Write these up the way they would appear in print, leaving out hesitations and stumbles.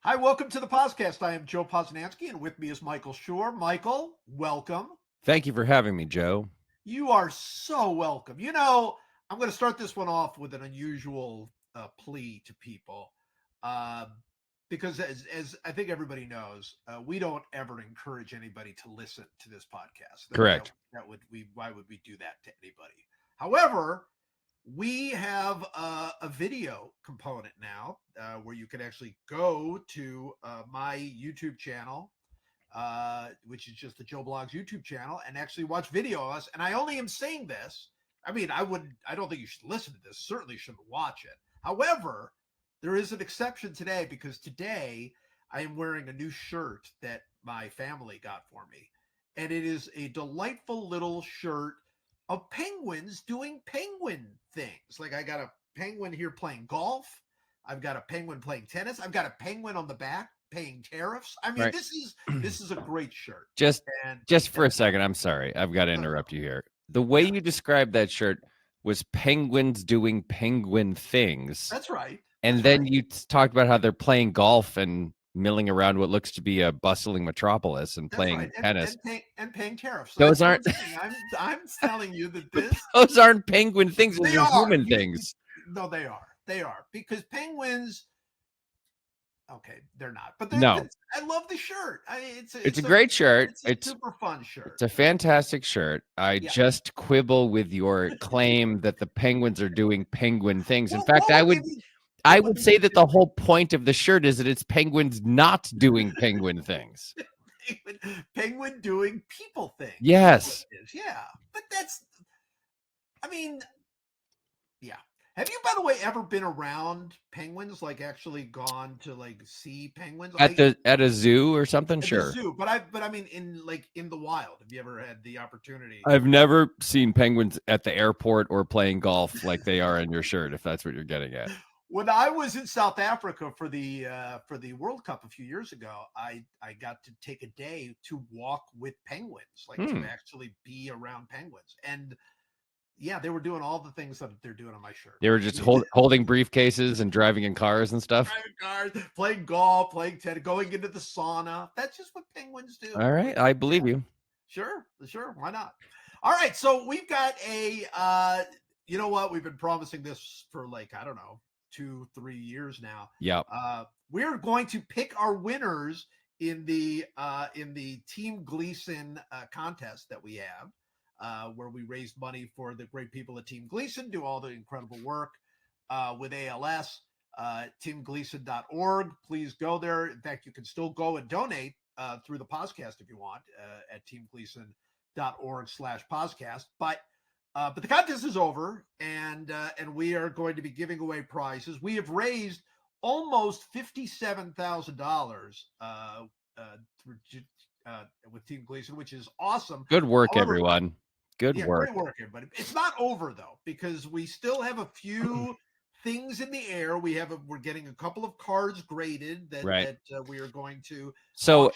Hi, welcome to the podcast. I am Joe Posnanski, and with me is Michael Shore. Michael, welcome. Thank you for having me, Joe. You are so welcome. I'm going to start this one off with an unusual plea to people, uh, because as I think everybody knows, we don't ever encourage anybody to listen to this podcast. Correct. Why would we do that to anybody? However, we have a video component now where you can actually go to my YouTube channel, which is just the Joe Blogs YouTube channel, and actually watch video of us. And I only am saying this. I mean, I don't think you should listen to this. Certainly shouldn't watch it. However, there is an exception today because today I am wearing a new shirt that my family got for me. And it is a delightful little shirt of penguins doing penguin things. Like I got a penguin here playing golf. I've got a penguin playing tennis. I've got a penguin on the back paying tariffs. I mean, Right. this is a great shirt. Just for a second, I'm sorry. I've got to interrupt you here. The way you described that shirt was penguins doing penguin things. That's right. And then you talked about how they're playing golf and milling around what looks to be a bustling metropolis and playing tennis and paying tariffs. So those aren't. I'm telling you that those aren't penguin things. Those are human things. No, they are. They are because penguins. Okay, they're not. But no, I love the shirt. It's a great shirt. It's a super fun shirt. It's a fantastic shirt. I just quibble with your claim that the penguins are doing penguin things. In fact, I would say that the whole point of the shirt is that it's penguins not doing penguin things. Penguin doing people things. Yes. Yeah. But yeah. Have you, by the way, ever been around penguins? Like actually gone to like see penguins at a zoo or something? Sure. Zoo, but I mean in the wild. Have you ever had the opportunity? I've never seen penguins at the airport or playing golf like they are in your shirt. If that's what you're getting at. When I was in South Africa for the World Cup a few years ago, I got to take a day to walk with penguins, like to actually be around penguins. And yeah, they were doing all the things that they're doing on my shirt. They were just holding briefcases and driving in cars and stuff. Driving cars, playing golf, playing tennis, going into the sauna. That's just what penguins do. All right, I believe you. Sure. Why not? All right, so we've got a. You know what? We've been promising this for 2-3 years now. Yeah. We're going to pick our winners in the Team Gleason contest that we have. Where we raise money for the great people at Team Gleason, do all the incredible work with ALS. teamgleason.org. Please go there. In fact, you can still go and donate through the podcast if you want at teamgleason.org/podcast. But the contest is over, and we are going to be giving away prizes. We have raised almost $57,000 with Team Gleason, which is awesome. Good work, everyone. Good work. Great work, everybody. It's not over though, because we still have a few things in the air. We're getting a couple of cards graded that we are going to. So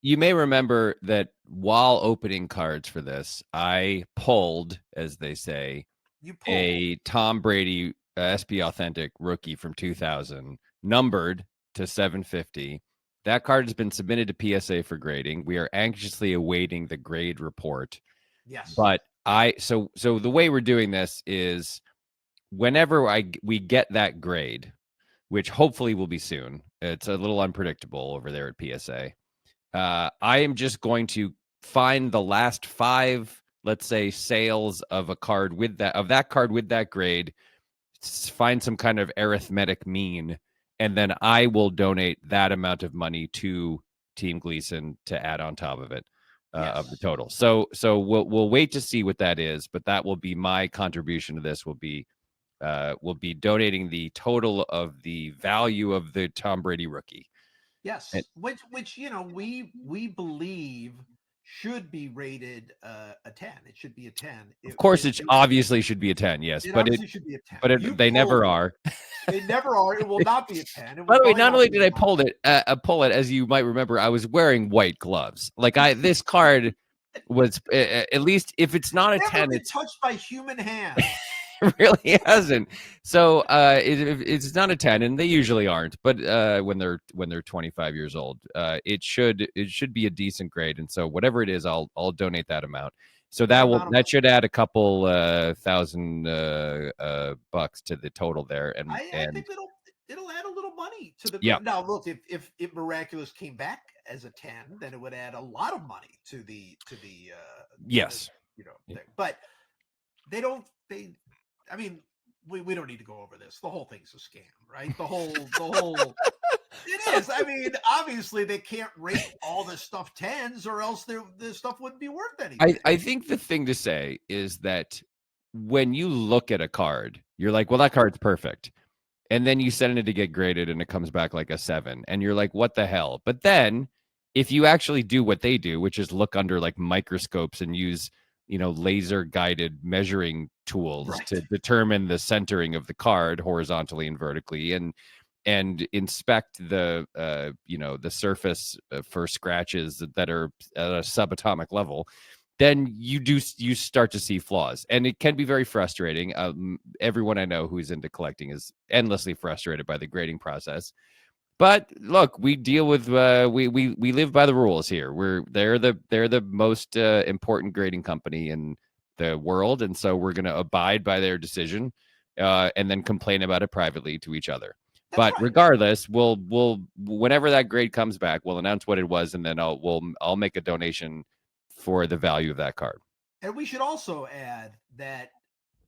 you may remember that while opening cards for this, I pulled, as they say, a Tom Brady SP Authentic rookie from 2000, numbered to 750. That card has been submitted to PSA for grading. We are anxiously awaiting the grade report. Yes. But so the way we're doing this is whenever we get that grade, which hopefully will be soon. It's a little unpredictable over there at PSA. I am just going to find the last 5, let's say, sales of a card with that card with that grade, find some kind of arithmetic mean, and then I will donate that amount of money to Team Gleason to add on top of it. Of the total. So we'll wait to see what that is, but that will be my contribution to this. Will be donating the total of the value of the Tom Brady rookie. Yes, which we believe should be rated a 10. It should be a 10. Of course, it obviously should be a 10. Yes, but it should be a 10. But they never are. They never are. It will not be a 10. By the way, not only did I pull it, as you might remember, I was wearing white gloves. Like this card was at least if it's not a 10, it's touched by human hands. really hasn't. So it's not a 10, and they usually aren't. But when they're 25 years old, it should be a decent grade. And so whatever it is, I'll donate that amount. So That amount of money. that should add a couple thousand bucks to the total there. And I think it'll add a little money to the yeah, group. Now, look, if Miraculous came back as a 10, then it would add a lot of money to the yes, thing. But they don't. I mean, we don't need to go over this. The whole thing's a scam, right? The whole. It is. I mean, obviously they can't rate all this stuff 10s, or else this stuff wouldn't be worth anything. I think the thing to say is that when you look at a card, you're like, well, that card's perfect. And then you send it to get graded and it comes back like a 7. And you're like, what the hell? But then if you actually do what they do, which is look under like microscopes and use, laser guided measuring tools Right. to determine the centering of the card horizontally and vertically, and inspect the surface for scratches that are at a subatomic level, then you start to see flaws, and it can be very frustrating. Everyone I know who's into collecting is endlessly frustrated by the grading process. But look, we deal with we live by the rules here. They're the most important grading company in the world, and so we're going to abide by their decision, and then complain about it privately to each other. That's But right. regardless, we'll whenever that grade comes back, we'll announce what it was, and then I'll make a donation for the value of that card. And we should also add that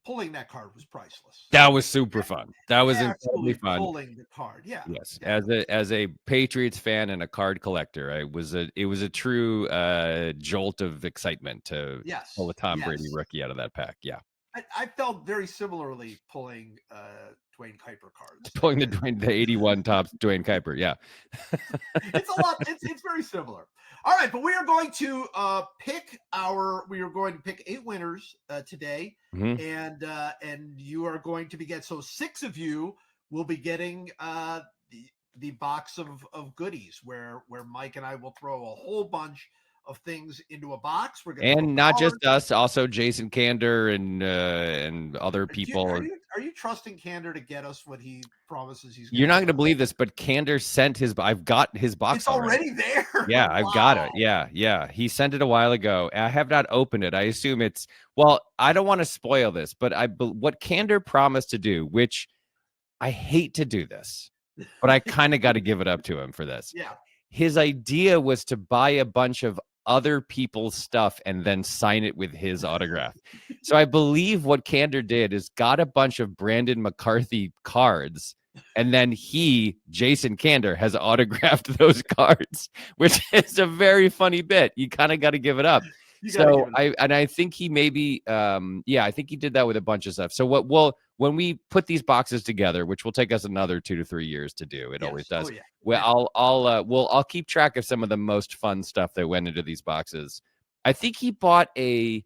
pulling that card was priceless. That was super fun. That was incredibly Actually fun. pulling the card. Yeah. Yes, Yeah. as a Patriots fan and a card collector, it was a true jolt of excitement to pull a Yes. Tom Yes. Brady rookie out of that pack. Yeah, I felt very similarly pulling Dwayne Kuiper cards. pulling the 81 tops Dwayne Kuiper. Yeah, It's a lot. It's very similar. All right, but we are going to we are going to pick 8 winners today, Mhm. and you are going to so 6 of you will be getting the box of goodies where Mike and I will throw a whole bunch of things into a box. We're going to throw And not just cards. us, also Jason Kander and other people. Are you trusting Candor to get us what he promises he's going You're to not get going to us? believe this, but Kander sent his. I've got his box It's already. already there. Yeah, I've got it. Wow. Yeah. He sent it a while ago. I have not opened it. I assume it's well. I don't want to spoil this, but what Kander promised to do, which I hate to do this, but I kind of got to give it up to him for this. Yeah. His idea was to buy a bunch of other people's stuff and then sign it with his autograph. So I believe what Kander did is got a bunch of Brandon McCarthy cards, and then Jason Kander, has autographed those cards, which is a very funny bit. You kind of got to give it up. You got to give So it up. I think he maybe I think he did that with a bunch of stuff. So when we put these boxes together, which will take us another 2 to 3 years to do, it always does. Oh, yeah. Well, I'll keep track of some of the most fun stuff that went into these boxes. I think he bought a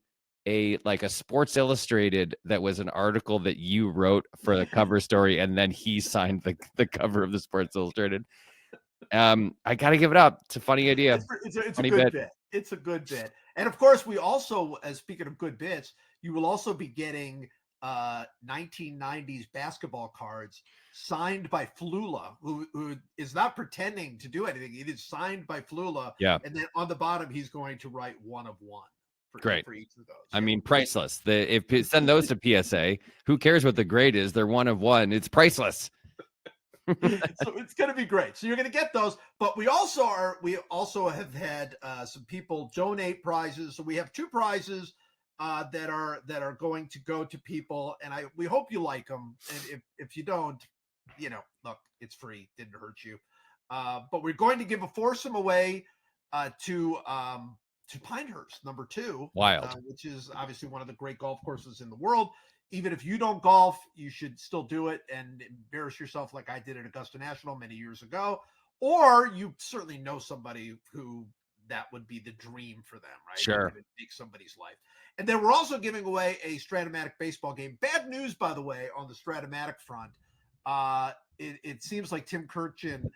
Sports Illustrated that was an article that you wrote for the cover story, and then he signed the cover of the Sports Illustrated. I got to give it up. It's a funny idea. It's funny a good bit. bit. It's a good bit. And of course, we also, as speaking of good bits, you will also be getting 1990s basketball cards signed by Flula, who is not pretending to do anything. It is signed by Flula. Yeah. And then on the bottom, he's going to write 1 of 1 Great. for each of those. I mean, priceless. If send those to PSA, who cares what the grade is? They're 1 of 1. It's priceless. So it's going to be great. So you're going to get those, but we also have had some people donate prizes. So we have 2 prizes that are going to go to people, and we hope you like them. And if you don't, look, it's free, didn't hurt you. But we're going to give a foursome away to Pinehurst, number 2, Wild. which is obviously one of the great golf courses in the world. Even if you don't golf, you should still do it and embarrass yourself like I did at Augusta National many years ago. Or you certainly know somebody who that would be the dream for them, right? Sure. It would make somebody's life. And then we're also giving away a Stratomatic baseball game. Bad news, by the way, on the Stratomatic front. It seems like Tim Kirchin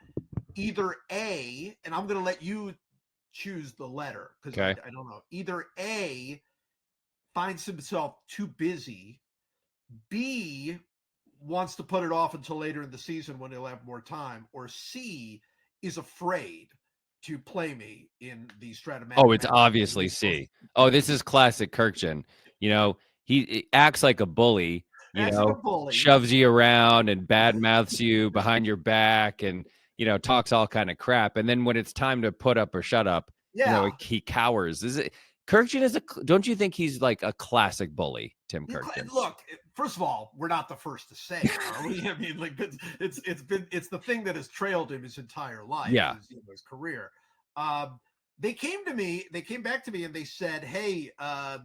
either A, and I'm going to let you choose the letter because Okay. I don't know. Either A finds himself too busy B, wants to put it off until later in the season when he'll have more time, or C, is afraid to play me in the Oh, Stratomatic it's match because obviously he's supposed C. Oh, this is classic Kirkjian. You know, he acts like a bully, acts like a bully. shoves you around and bad mouths you behind your back and, talks all kind of crap. And then when it's time to put up or shut up, Yeah. he cowers. Kirkjian don't you think he's like a classic bully, Tim Kirkjian? Look, first of all, we're not the first to say it, are we? I mean, like it's the thing that has trailed him his entire life, Yeah. his career. They came back to me and they said, "Hey, I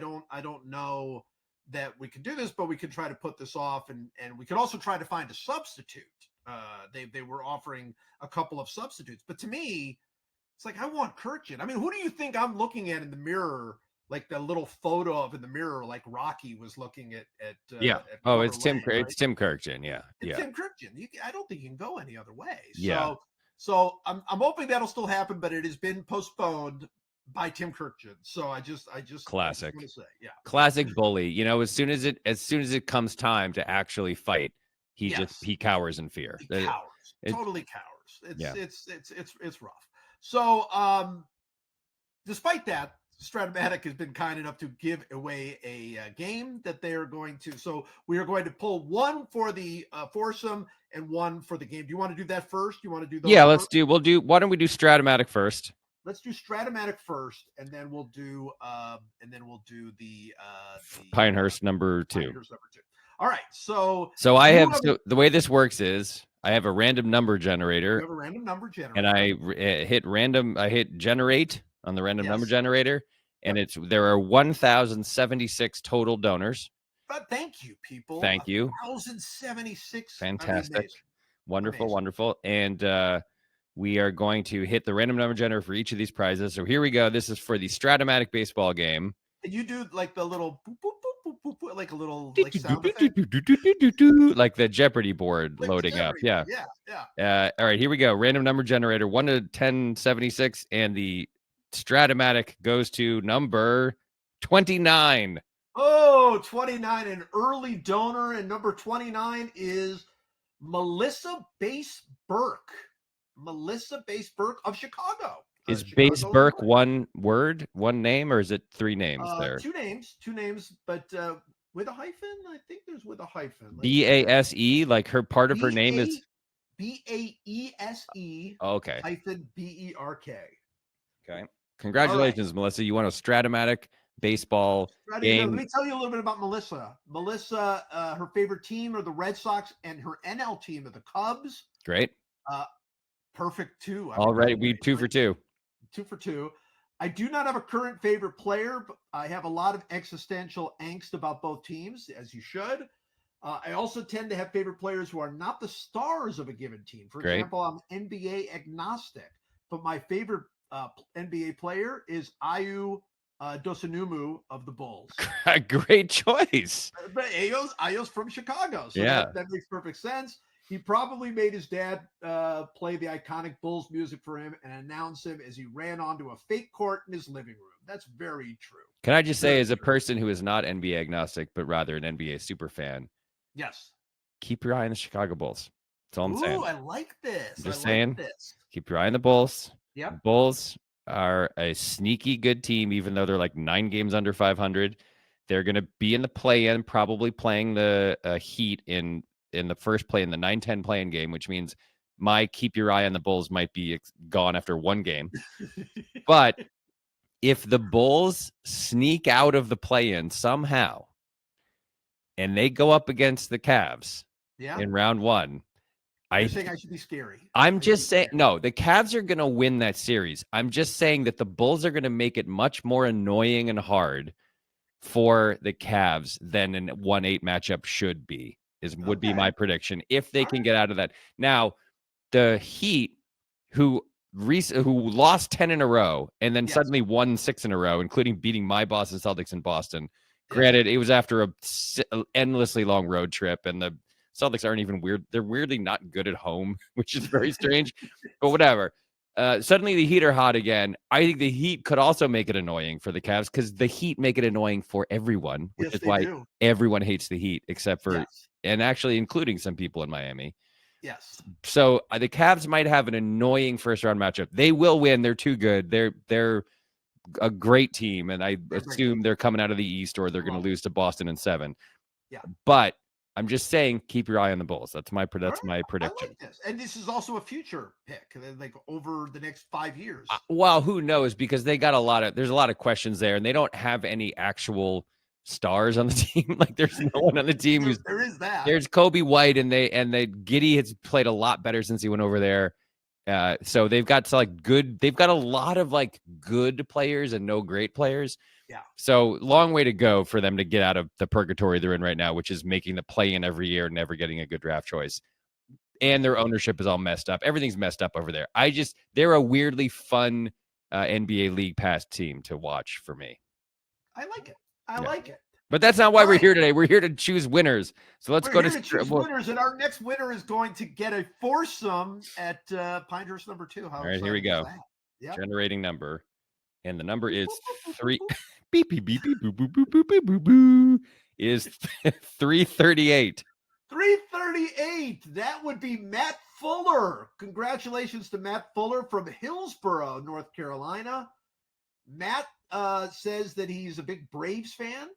don't know that we can do this, but we can try to put this off, and we can also try to find a substitute." They were offering a couple of substitutes, but to me, it's like I want Kirchin. I mean, who do you think I'm looking at in the mirror? Like the little photo of in the mirror, like Rocky was looking Yeah. at Oh, Clubber it's Tim. Lang, It's right? Tim Kirkjian. Yeah. It's Yeah. Tim Kirchin. I don't think you can go any other way. Yeah. So I'm hoping that'll still happen, but it has been postponed by Tim Kirchin. So I just Classic. want to say, yeah, Classic bully. As soon as it comes time to actually fight, he cowers in fear. He cowers, totally cowers. It's rough. So despite that, Stratomatic has been kind enough to give away a game that they are going to. So we are going to pull one for the foursome and one for the game. Do you want to do that first? Do you want to do those? Yeah, first? Why don't we do Stratomatic first? Let's do Stratomatic first, and then we'll do the Pinehurst number 2. Pinehurst number 2. All right. So I have the way this works is I have a random number generator. You have a random number generator, and I hit generate on the random number generator, and there are 1,076 total donors. But thank you, people. Thank you. 1,076. Fantastic. Wonderful, wonderful. And we are going to hit the random number generator for each of these prizes. So here we go. This is for the Stratomatic baseball game. And you do like the little boop, boop, boop, boop, boop, like a little like sound effect. Like the Jeopardy board like loading Jeopardy. Up. Yeah. All right, here we go. Random number generator 1 to 1076, and the Stratomatic goes to number 29. Oh, 29, an early donor, and number 29 is Melissa Bass Burke. Melissa Bass Burke of Chicago. Is Bass Burke one word, one name, or is it 3 names there? Two names, but with a hyphen. I think there's with a hyphen. BASE, like her part of her name is BAESE. Oh, okay. Hyphen BERK. Okay. Congratulations, Melissa. You won a Stratomatic baseball game. Let me tell you a little bit about Melissa. Melissa, her favorite team are the Red Sox, and her NL team are the Cubs. Great. Perfect 2. All right, we 2 for 2. 2 for 2. I do not have a current favorite player, but I have a lot of existential angst about both teams, as you should. I also tend to have favorite players who are not the stars of a given team. For example, I'm NBA agnostic, but my favorite NBA player is Ayu Dosunmu of the Bulls. Great choice. But Ayu's from Chicago, so that makes perfect sense. He probably made his dad play the iconic Bulls music for him and announce him as he ran onto a fake court in his living room. That's very true. Can I just say, as a person who is not NBA agnostic, but rather an NBA super fan, yes, keep your eye on the Chicago Bulls. That's all I'm saying. I like this. I'm just saying, keep your eye on the Bulls. Yep. The Bulls are a sneaky good team, even though they're like 9 games under 500. They're going to be in the play-in, probably playing the Heat in the first play in the 9-10 play-in game, which means my keep your eye on the Bulls might be gone after 1 game. But if the Bulls sneak out of the play-in somehow and they go up against the Cavs in round 1, I think I should be scary. I'm just saying, no, the Cavs are going to win that series. I'm just saying that the Bulls are going to make it much more annoying and hard for the Cavs than a 1-8 matchup should be. Would be my prediction if they can get out of that. Now, the Heat, who lost 10 in a row and then suddenly won 6 in a row, including beating my Boston Celtics in Boston. Granted, it was after a endlessly long road trip, and the Celtics aren't even weird. They're weirdly not good at home, which is very strange, but whatever. Suddenly the Heat are hot again. I think the Heat could also make it annoying for the Cavs because the Heat make it annoying for everyone, which Yes, is they why do. everyone hates the Heat except for, Yes. and actually including some people in Miami. Yes. So the Cavs might have an annoying first round matchup. They will win. They're too good. They're a great team, and I They're a great assume team. they're coming out of the East or they're I going to love it. lose to Boston in 7. Yeah. But I'm just saying, keep your eye on the Bulls. That's my All right. I prediction. like this. And this is also a future pick, like over the next 5 years. Well, who knows? Because they got there's a lot of questions there, and they don't have any actual stars on the team. Like there's no one on the team who's There is that. there's Kobe White, and they Giddy has played a lot better since he went over there. So they've got they've got a lot of like good players and no great players. Yeah. So long way to go for them to get out of the purgatory they're in right now, which is making the play in every year, never getting a good draft choice. And their ownership is all messed up. Everything's messed up over there. They're a weirdly fun NBA League Pass team to watch for me. I like it. I Yeah. like it. But that's not why All we're right. here today. We're here to choose winners. So let's We're go here to choose well, winners, and our next winner is going to get a foursome at Pinehurst number 2. How all right, here we go. that? Yep. Generating number. And the number Boop, is boop, boop, boop, 3 boop. beep beep beep beep boop boop boop boop boop boop boop is 338. 338. That would be Matt Fuller. Congratulations to Matt Fuller from Hillsborough, North Carolina. Matt says that he's a big Braves fan,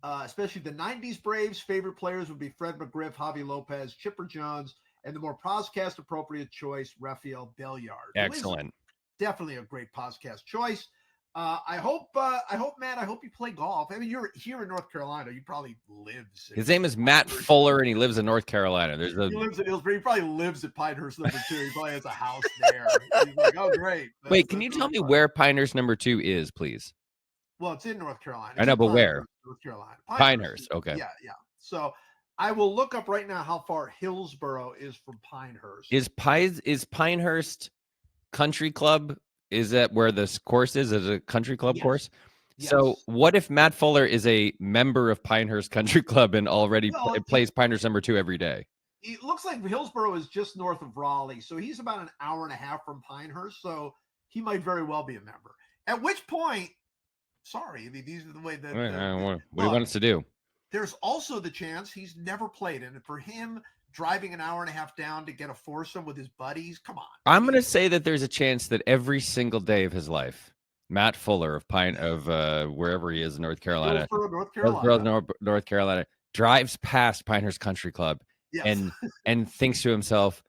especially the 90s Braves. Favorite players would be Fred McGriff, Javi Lopez, Chipper Jones, and the more podcast appropriate choice, Rafael Belliard. Excellent. Definitely a great podcast choice. I hope, Matt, I hope you play golf. I mean, you're here in North Carolina. You probably lives. His name is Matt Fuller, and he lives in North Carolina. He lives in Hillsborough. He probably lives at Pinehurst number 2. He probably has a house there. He's like, oh, great. Wait, can you tell me where Pinehurst number 2 is, please? Well, it's in North Carolina. I know, but where? North Carolina. Pinehurst. Okay. Yeah. So I will look up right now how far Hillsborough is from Pinehurst. Is Pinehurst Country Club? Is that where this course is? Is it a country club course? Yes. So what if Matt Fuller is a member of Pinehurst Country Club and already plays Pinehurst number 2 every day? It looks like Hillsborough is just north of Raleigh. So he's about an hour and a half from Pinehurst. So he might very well be a member. At which point, sorry, I mean, these are the way that. What do you want us to do? There's also the chance he's never played. And for him, driving an hour and a half down to get a foursome with his buddies, come on. I'm going to say that there's a chance that every single day of his life, Matt Fuller of wherever he is in North Carolina, North Carolina, drives past Pinehurst Country Club and thinks to himself,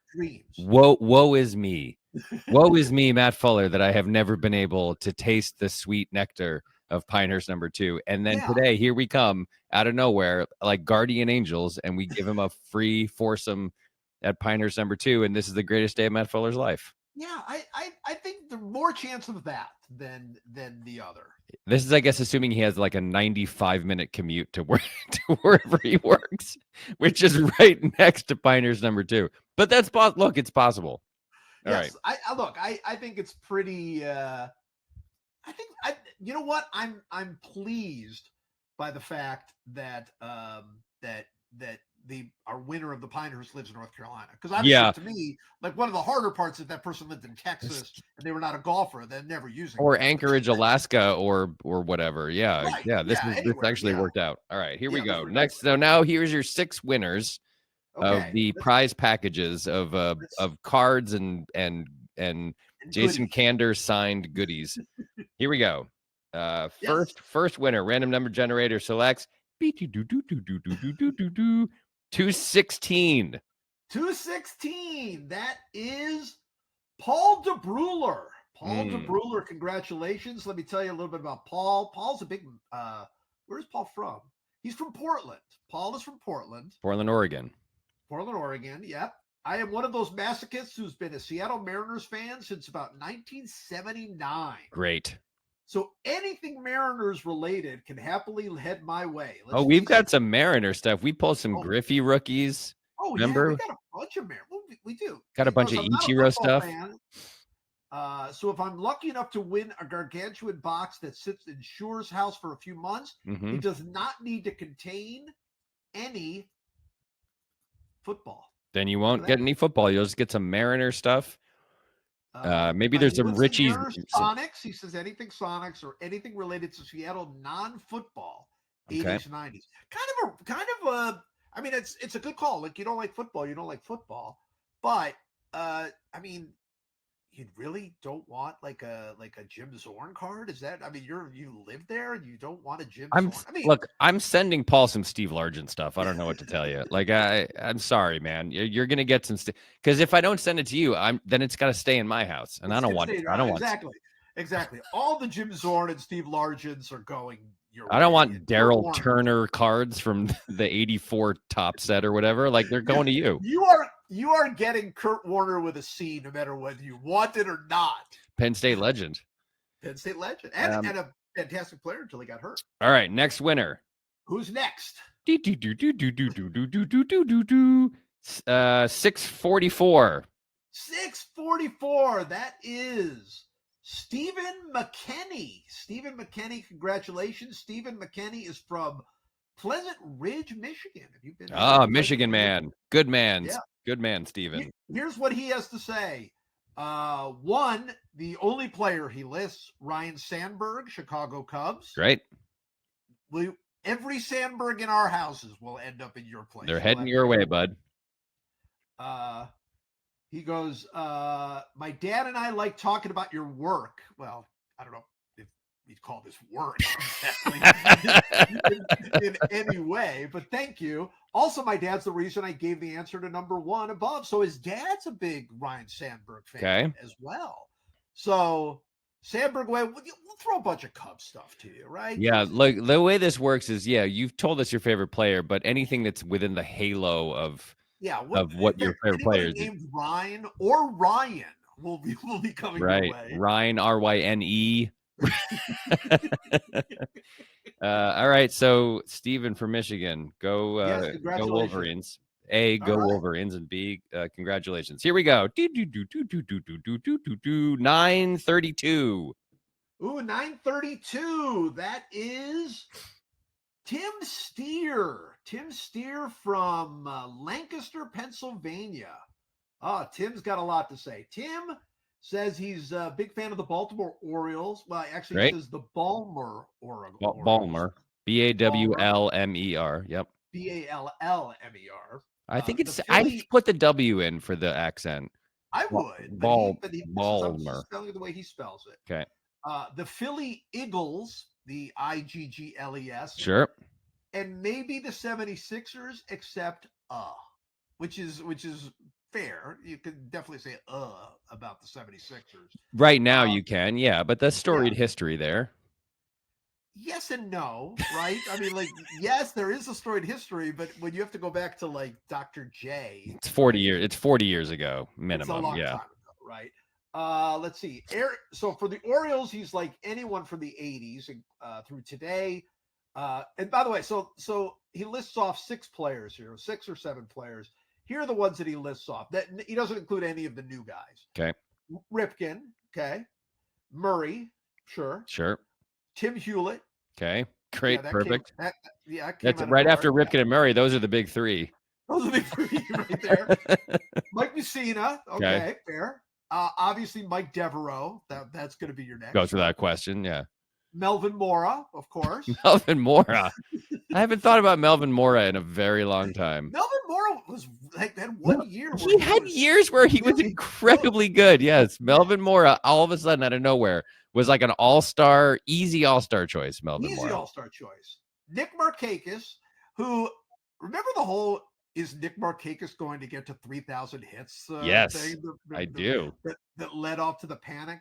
woe is me. Woe is me, Matt Fuller, that I have never been able to taste the sweet nectar of Pinehurst number 2. And then today, here we come out of nowhere, like guardian angels, and we give him a free foursome at Pinehurst number 2. And this is the greatest day of Matt Fuller's life. Yeah, I think there's more chance of that than the other. This is, I guess, assuming he has like a 95-minute commute to wherever he works, which is right next to Pinehurst number 2. But that's look, it's possible. All right. I think it's pretty. You know what? I'm pleased by the fact that our winner of the Pinehurst lives in North Carolina, because obviously to me, like, one of the harder parts is that person lived in Texas and they were not a golfer, they're never using or Anchorage, Alaska, or whatever. Yeah, This actually worked out. All right, here we go. Next, so now here's your 6 winners of the prize packages of cards and Jason Kander signed goodies. Here we go. First winner, random number generator selects 216. 216. That is Paul DeBruler. DeBruler, congratulations. Let me tell you a little bit about Paul. Paul's a big where's Paul from? He's from Portland. Paul is from Portland, Oregon. Yep. I am one of those masochists who's been a Seattle Mariners fan since about 1979. Great. So anything Mariners related can happily head my way. We've got some Mariner stuff. We pulled some Griffey rookies. Remember? We got a bunch of Mariners. We do. Got a bunch of Ichiro stuff. So if I'm lucky enough to win a gargantuan box that sits in Schuer's house for a few months, it does not need to contain any football. Then you won't get any football. You'll just get some Mariner stuff. Maybe there's He some puts in Richie's. here Sonics. He says anything Sonics or anything related to Seattle non-football, Okay. 80s, 90s. Kind of a. I mean, it's a good call. Like you don't like football, but I mean, you really don't want like a Jim Zorn card? Is that? I mean, you live there and you don't want a Jim Zorn? I mean, I'm sending Paul some Steve Largent stuff. I don't know what to tell you. Like I'm sorry, man. You're gonna get some because if I don't send it to you, then it's got to stay in my house, and I don't want. I don't want exactly. All the Jim Zorn and Steve Largents are going your way. I don't want Daryl Turner cards from the '84 top set or whatever. Like they're going to you. You are getting Kurt Warner with a C, no matter whether you want it or not. Penn State legend. Penn State legend, and a fantastic player until he got hurt. All right, next winner. Who's next? 644. 644. That is Stephen McKenney. Stephen McKenney, congratulations. Stephen McKenney is from Pleasant Ridge, Michigan. Have you been? Michigan man. Good man. Yeah. Good man, Stephen. Here's what he has to say. One, the only player he lists, Ryan Sandberg, Chicago Cubs. Great. Every Sandberg in our houses will end up in your place. They're heading your way, bud. He goes, my dad and I like talking about your work. Well, I don't know if we'd call this work exactly in any way, but thank you. Also, my dad's the reason I gave the answer to number one above. So his dad's a big Ryan Sandberg fan as well. So Sandberg, we'll throw a bunch of Cubs stuff to you, right? Yeah, like the way this works is, you've told us your favorite player, but anything that's within the halo of what your favorite player is. Named Ryan or Ryan will be coming your way. Ryan, RYNE. All right, so Steven from Michigan, go Wolverines. Go Wolverines, and B, congratulations. Here we go. 932. Ooh, 932. That is Tim Steer. Tim Steer from Lancaster, Pennsylvania. Tim's got a lot to say. Tim says he's a big fan of the Baltimore Orioles. Well, actually, he says the Balmer Orioles. Balmer. BAWLMER. Yep. BALLMER. I think it's. I put the W in for the accent. I would. Balmer. I'm spelling it the way he spells it. Okay. The Philly Eagles, the IGGLES. Sure. And maybe the 76ers, except which is fair. You could definitely say about the 76ers. Right now you can, yeah, but the storied history there. Yes and no, right? I mean, like, yes, there is a storied history, but when you have to go back to like Dr. J, it's 40 years. It's 40 years ago minimum. It's a long time ago, right? Let's see. So for the Orioles, he's like anyone from the 80s through today. And by the way, so he lists off 6 players here, 6 or 7 players. Here are the ones that he lists off. That he doesn't include any of the new guys. Okay. Ripken. Okay. Murray. Sure. Tim Hewlett. Okay. Great. Perfect. That's right after Ripken and Murray. Those are the big 3. Those are the big 3 right there. Mike Mussina. Okay. Fair. Obviously, Mike Devereaux. That's going to be your next. Goes without question. Yeah. Melvin Mora, of course. Melvin Mora. I haven't thought about Melvin Mora in a very long time. Melvin Mora was had 1 year. He had years where he was incredibly good. Yes. Melvin Mora, all of a sudden out of nowhere, was like an all-star, easy all-star choice. Melvin Mora. Easy all-star choice. Nick Markakis, who, remember the whole, is Nick Markakis going to get to 3,000 hits? Yes, I do. That led off to the panic.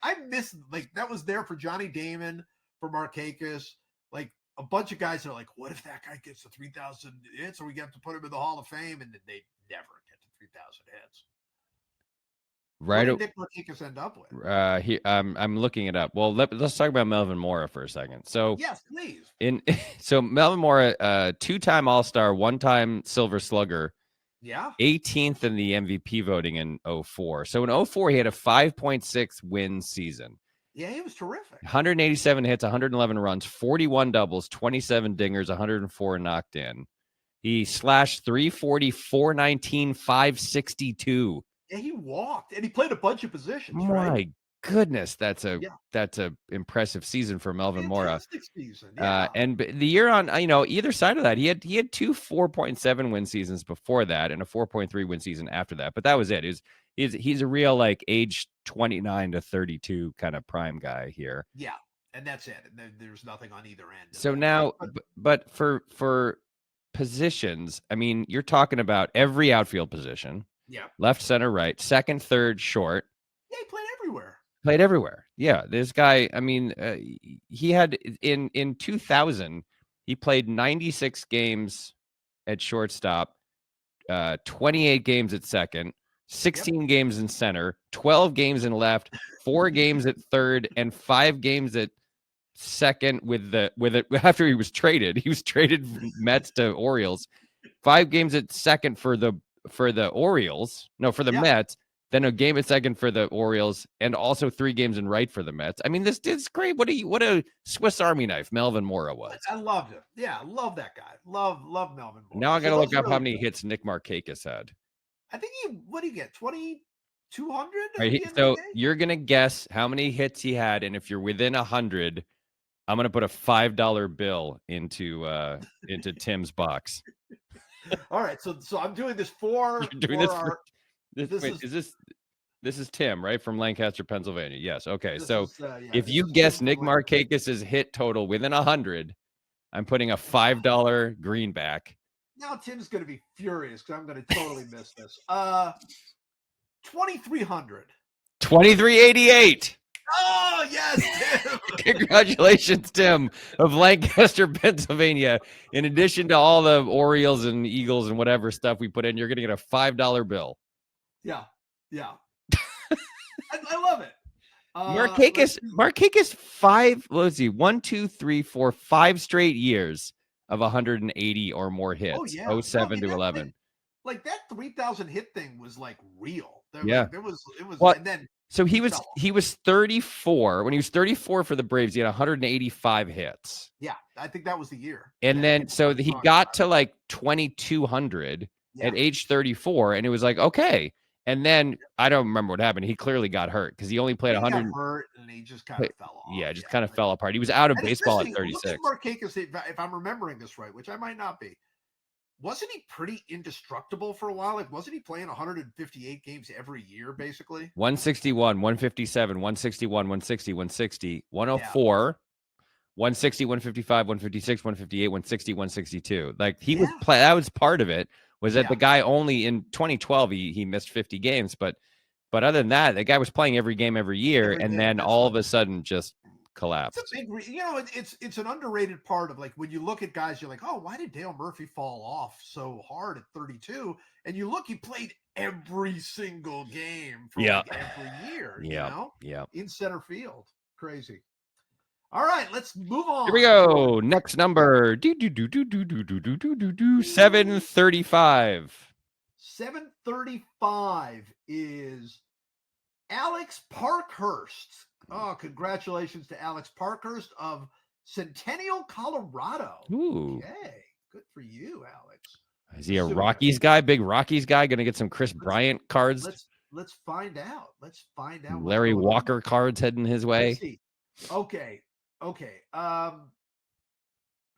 I miss, like, that was there for Johnny Damon, for Markakis. Like, a bunch of guys are like, what if that guy gets to 3,000 hits, or we have to put him in the Hall of Fame, and then they never get to 3,000 hits. Right. What did Nick Markakis end up with? I'm looking it up. Well, let's talk about Melvin Mora for a second. So yes, please. So Melvin Mora, 2-time All-Star, 1-time Silver Slugger. Yeah. 18th in the MVP voting in 04. So in 04, he had a 5.6 win season. Yeah, he was terrific. 187 hits, 111 runs, 41 doubles, 27 dingers, 104 knocked in. He slashed 340, 419, 562. Yeah, he walked, and he played a bunch of positions, right? My goodness, Yeah, that's a impressive season for Melvin Mora. fantastic season. Yeah, And the year on, either side of that, he had two 4.7 win seasons before that, and a 4.3 win season after that. But that was it. He's a real like age 29 to 32 kind of prime guy here. yeah, and that's it. And there's nothing on either end of So that, right? now, but for positions, I mean, you're talking about every outfield position, Yeah, left, center, right, second, third, short. yeah, he played everywhere. Played everywhere. Yeah, this guy. I mean, he had in 2000, he played 96 games at shortstop, 28 games at second, Yep. 16 games in center, 12 games in left, 4 games at third, and 5 games at second with it after he was traded. He was traded from Mets to Orioles. 5 games at second for the Orioles. No, for the Yeah, Mets. Then a game at second for the Orioles, and also 3 games in right for the Mets. I mean, this is great. What a Swiss Army knife Melvin Mora was. I loved him. Yeah, love that guy. Love Melvin Now Mora. I got So to those look are up how really many good. hits Nick Markakis had. I think what did he get? 2,200 All at right, the end of the so day. you're gonna guess how many hits he had, and if you're within 100, I'm gonna put a $5 bill into Tim's box. All right, so I'm doing this You're for doing this for our. this. This Wait, is this is Tim, right, from Lancaster, Pennsylvania? Yes. Okay. this So is yeah. if This you is Tim guess from Nick Markakis's hit total within 100, I'm putting a $5 greenback. Now Tim's going to be furious because I'm going to totally miss this. 2,300. 2388. Oh yes, Tim. Congratulations, Tim of Lancaster, Pennsylvania. In addition to all the Orioles and Eagles and whatever stuff we put in, you're going to get a $5 bill. Yeah, yeah. I love it. Let's see. Markakis, five, let's see, 1, 2, 3, 4, 5 straight years of 180 or more Oh hits, yeah. oh No, seven and to that 11. like that 3,000 hit thing was like real. They're Yeah. like it was, Well, and then so he fell off. he was 34. When he was 34 for the Braves, he had 185 hits. Yeah, I think that was the year And that then so everybody he talked got about to it. like 2,200 Yeah, at age 34, and it was like, okay. And then I don't remember what happened. He clearly got hurt because he only played he got 100. hurt and he just kind of fell off. Yeah, just Yeah, kind of like, fell apart. He was out of and baseball at especially look at 36. Markakis. If I'm remembering this right, which I might not be, wasn't he pretty indestructible for a while? Like, wasn't he playing 158 games every year, basically? 161, 157, 161, 160, 160, Yeah, 104, 160, 155, 156, 158, 160, 162. Like he was yeah, that was part of it, was that the yeah. guy only in 2012 he missed 50 games, but other than that, the guy was playing every game every year, Every and game. then That's all right. of a sudden just It's a collapsed. big, it's an underrated part of like when you look at guys, you're like, oh, why did Dale Murphy fall off so hard at 32? And you look, he played every single game for Yeah. like every year, Yeah. Yeah. in center field. Crazy. All right, let's move on. Here we go. Next number. 735. 735 is Alex Parkhurst. Oh, congratulations to Alex Parkhurst of Centennial, Colorado. Ooh. Okay, good for you, Alex. Is he a Assuming Rockies guy? Big Rockies guy? Gonna get some Chris Bryant cards? let's find out. Let's find out what's Larry going on. Walker cards heading his Let's way? see. Okay.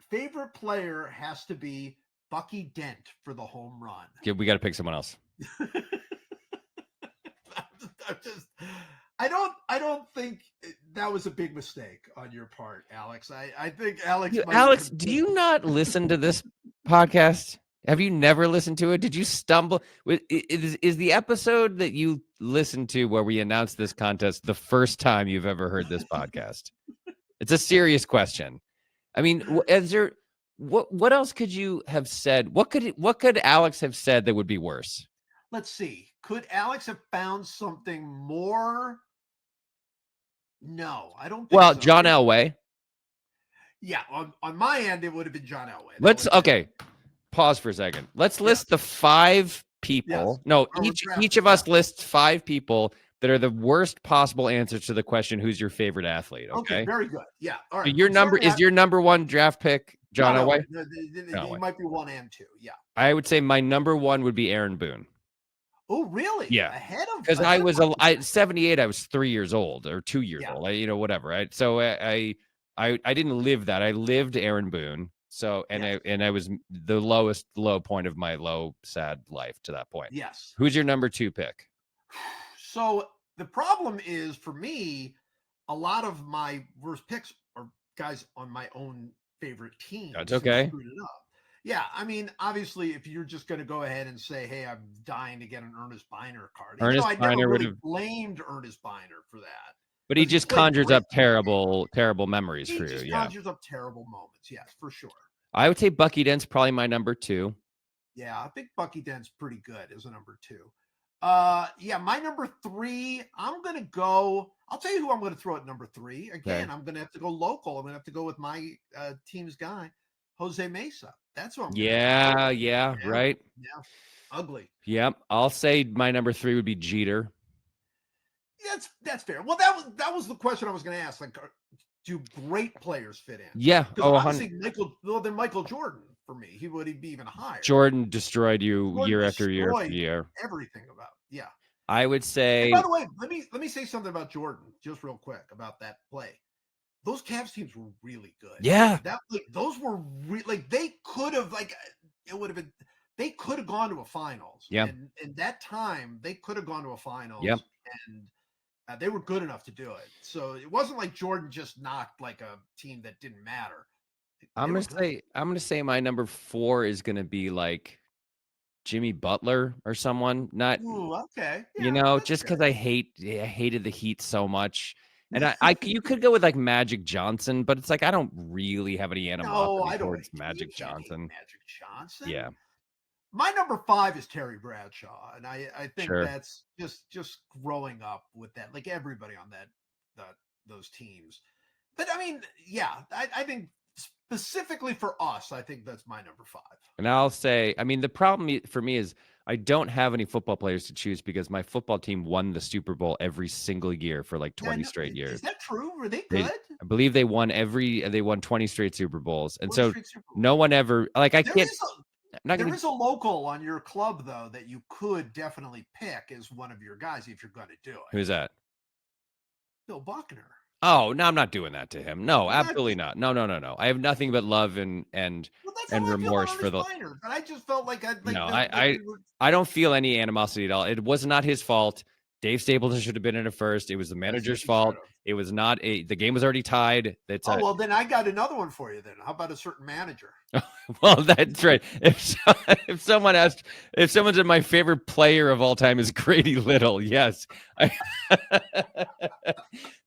Favorite player has to be Bucky Dent for the home run. Okay, we got to pick someone else. I don't think that was a big mistake on your part, Alex. I think Alex. Alex, do you not listen to this podcast? Have you never listened to it? Did you stumble? Is the episode that you listened to where we announced this contest the first time you've ever heard this podcast? It's a serious question. I mean, is there what else could you have said? What could Alex have said that would be worse? Let's see. Could Alex have found something more? No, I don't think Well, so. John Elway. Yeah, on my end, it would have been John Elway. Let's pause for a second. Let's list the 5 people. Yes. No, Or each of us lists 5 people that are the worst possible answers to the question, who's your favorite athlete? Okay. Very good. Yeah. All right. So your number 1 draft pick John Elway? He might be 1 and 2. Yeah. I would say my number 1 would be Aaron Boone. Oh, really? Yeah. Ahead Because I of was Michael I Jordan? 78, I was 3 years old or 2 years Yeah. old, whatever. Right. So I didn't live that. I lived Aaron Boone. So Yes. I was the lowest low point of my low sad life to that point. Yes. Who's your number 2 pick? So the problem is for me, a lot of my worst picks are guys on my own favorite That's teams who okay. screwed it up. Yeah, I mean, obviously, if you're just going to go ahead and say, "Hey, I'm dying to get an Ernest Biner card," even though Ernest I never Biner would really have, blamed Ernest Biner for that but he because he just played conjures up great in that game. terrible memories He for you. just Yeah. conjures up terrible moments. Yes, for sure. I would say Bucky Dent's probably my number 2. Yeah, I think Bucky Dent's pretty good as a number 2. Yeah, my number 3, I'm gonna go. I'll tell you who I'm gonna throw at number 3. Okay. Again, I'm gonna have to go local. I'm gonna have to go with my team's guy, Jose Mesa. That's who I'm gonna go with. Yeah, Yeah, right. yeah, ugly. Yep. I'll say my number 3 would be Jeter. That's fair. Well, that was the question I was gonna ask. Like, do great players fit in? Yeah. Because Oh, obviously Michael Jordan for me, he would be even higher. Jordan destroyed you Jordan year after year after destroyed year. everything about. Yeah. I would And by say, the way, let me say something about Jordan, just real quick about that play. Those Cavs teams were really good. yeah, That like those were like they could have like it would have been they could have gone to a finals, yeah, and in that time they could have gone to a yeah. finals, and they were good enough to do it. So it wasn't like Jordan just knocked like a team that didn't matter. They were good. I'm gonna say my number 4 is gonna be like Jimmy Butler or someone. Not, Ooh, okay, yeah, that's just because fair. I hated the Heat so much. And you could go with like Magic Johnson, but it's like I don't really have any No, animosity I don't towards hate. You Magic can't hate Johnson. Magic Johnson. Yeah, My number 5 is Terry Bradshaw, and I think sure. that's just growing up with that, like everybody on that those teams. But I mean, yeah, I think specifically for us, I think that's my number 5. And I'll say, I mean, the problem for me is I don't have any football players to choose because my football team won the Super Bowl every single year for like Yeah, 20 straight is years. that true? Were they They, good? I believe they won 20 straight Super Bowls. And 20 so straight Super no Bowls. one ever, like, I There can't, is I'm not there going to, is a local on your club though that you could definitely pick as one of your guys if you're going to do it. who's that? Bill Buckner. Oh, no, I'm not doing that to him. No, You're not. absolutely not. No. I have nothing but love Well, that's how and I feel about remorse for Ernest the, Biner, but I just felt like I no, like the like we were. I don't feel any animosity at all. It was not his fault. Dave Stapleton should have been in it first. It was the Yes, manager's he should fault. have. It was not the game was already tied. That's Oh well, then I got another one for you. Then how about a certain manager? well, that's right. If someone asked, if someone said my favorite player of all time is Grady Little, yes.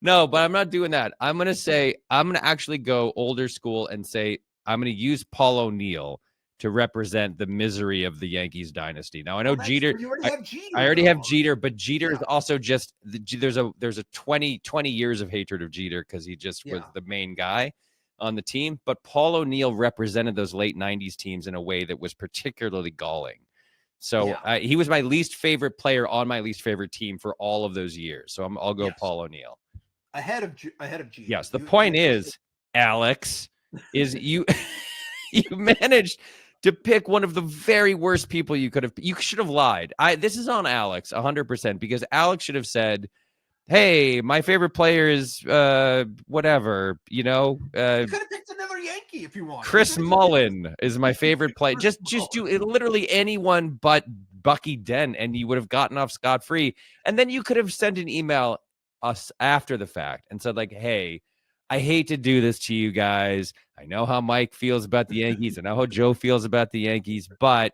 No, but I'm not doing that. I'm gonna actually go older school and say I'm gonna use Paul O'Neill to represent the misery of the Yankees dynasty. Now I know Well, that's Jeter. well, you already I, have Jeter I already though have already. Jeter, but Jeter is Yeah, also just there's a 20 years of hatred of Jeter because he just was yeah, the main guy on the team. But Paul O'Neill represented those late 90s teams in a way that was particularly galling. So yeah. he was my least favorite player on my least favorite team for all of those years. So I'll go Yes, Paul O'Neill. ahead of Jeter. Yes. The point is, Alex, is you you managed to pick one of the very worst people you could have. You should have lied. This is on Alex 100% because Alex should have said, "Hey, my favorite player is whatever, You could have picked another Yankee if you wanted. You Chris could have just picked Mullen is my favorite player." Chris Just do Mullin. it, literally anyone but Bucky Dent, and you would have gotten off scot free. And then you could have sent an email us after the fact and said, like, "Hey, I hate to do this to you guys. I know how Mike feels about the Yankees. I know how Joe feels about the Yankees, but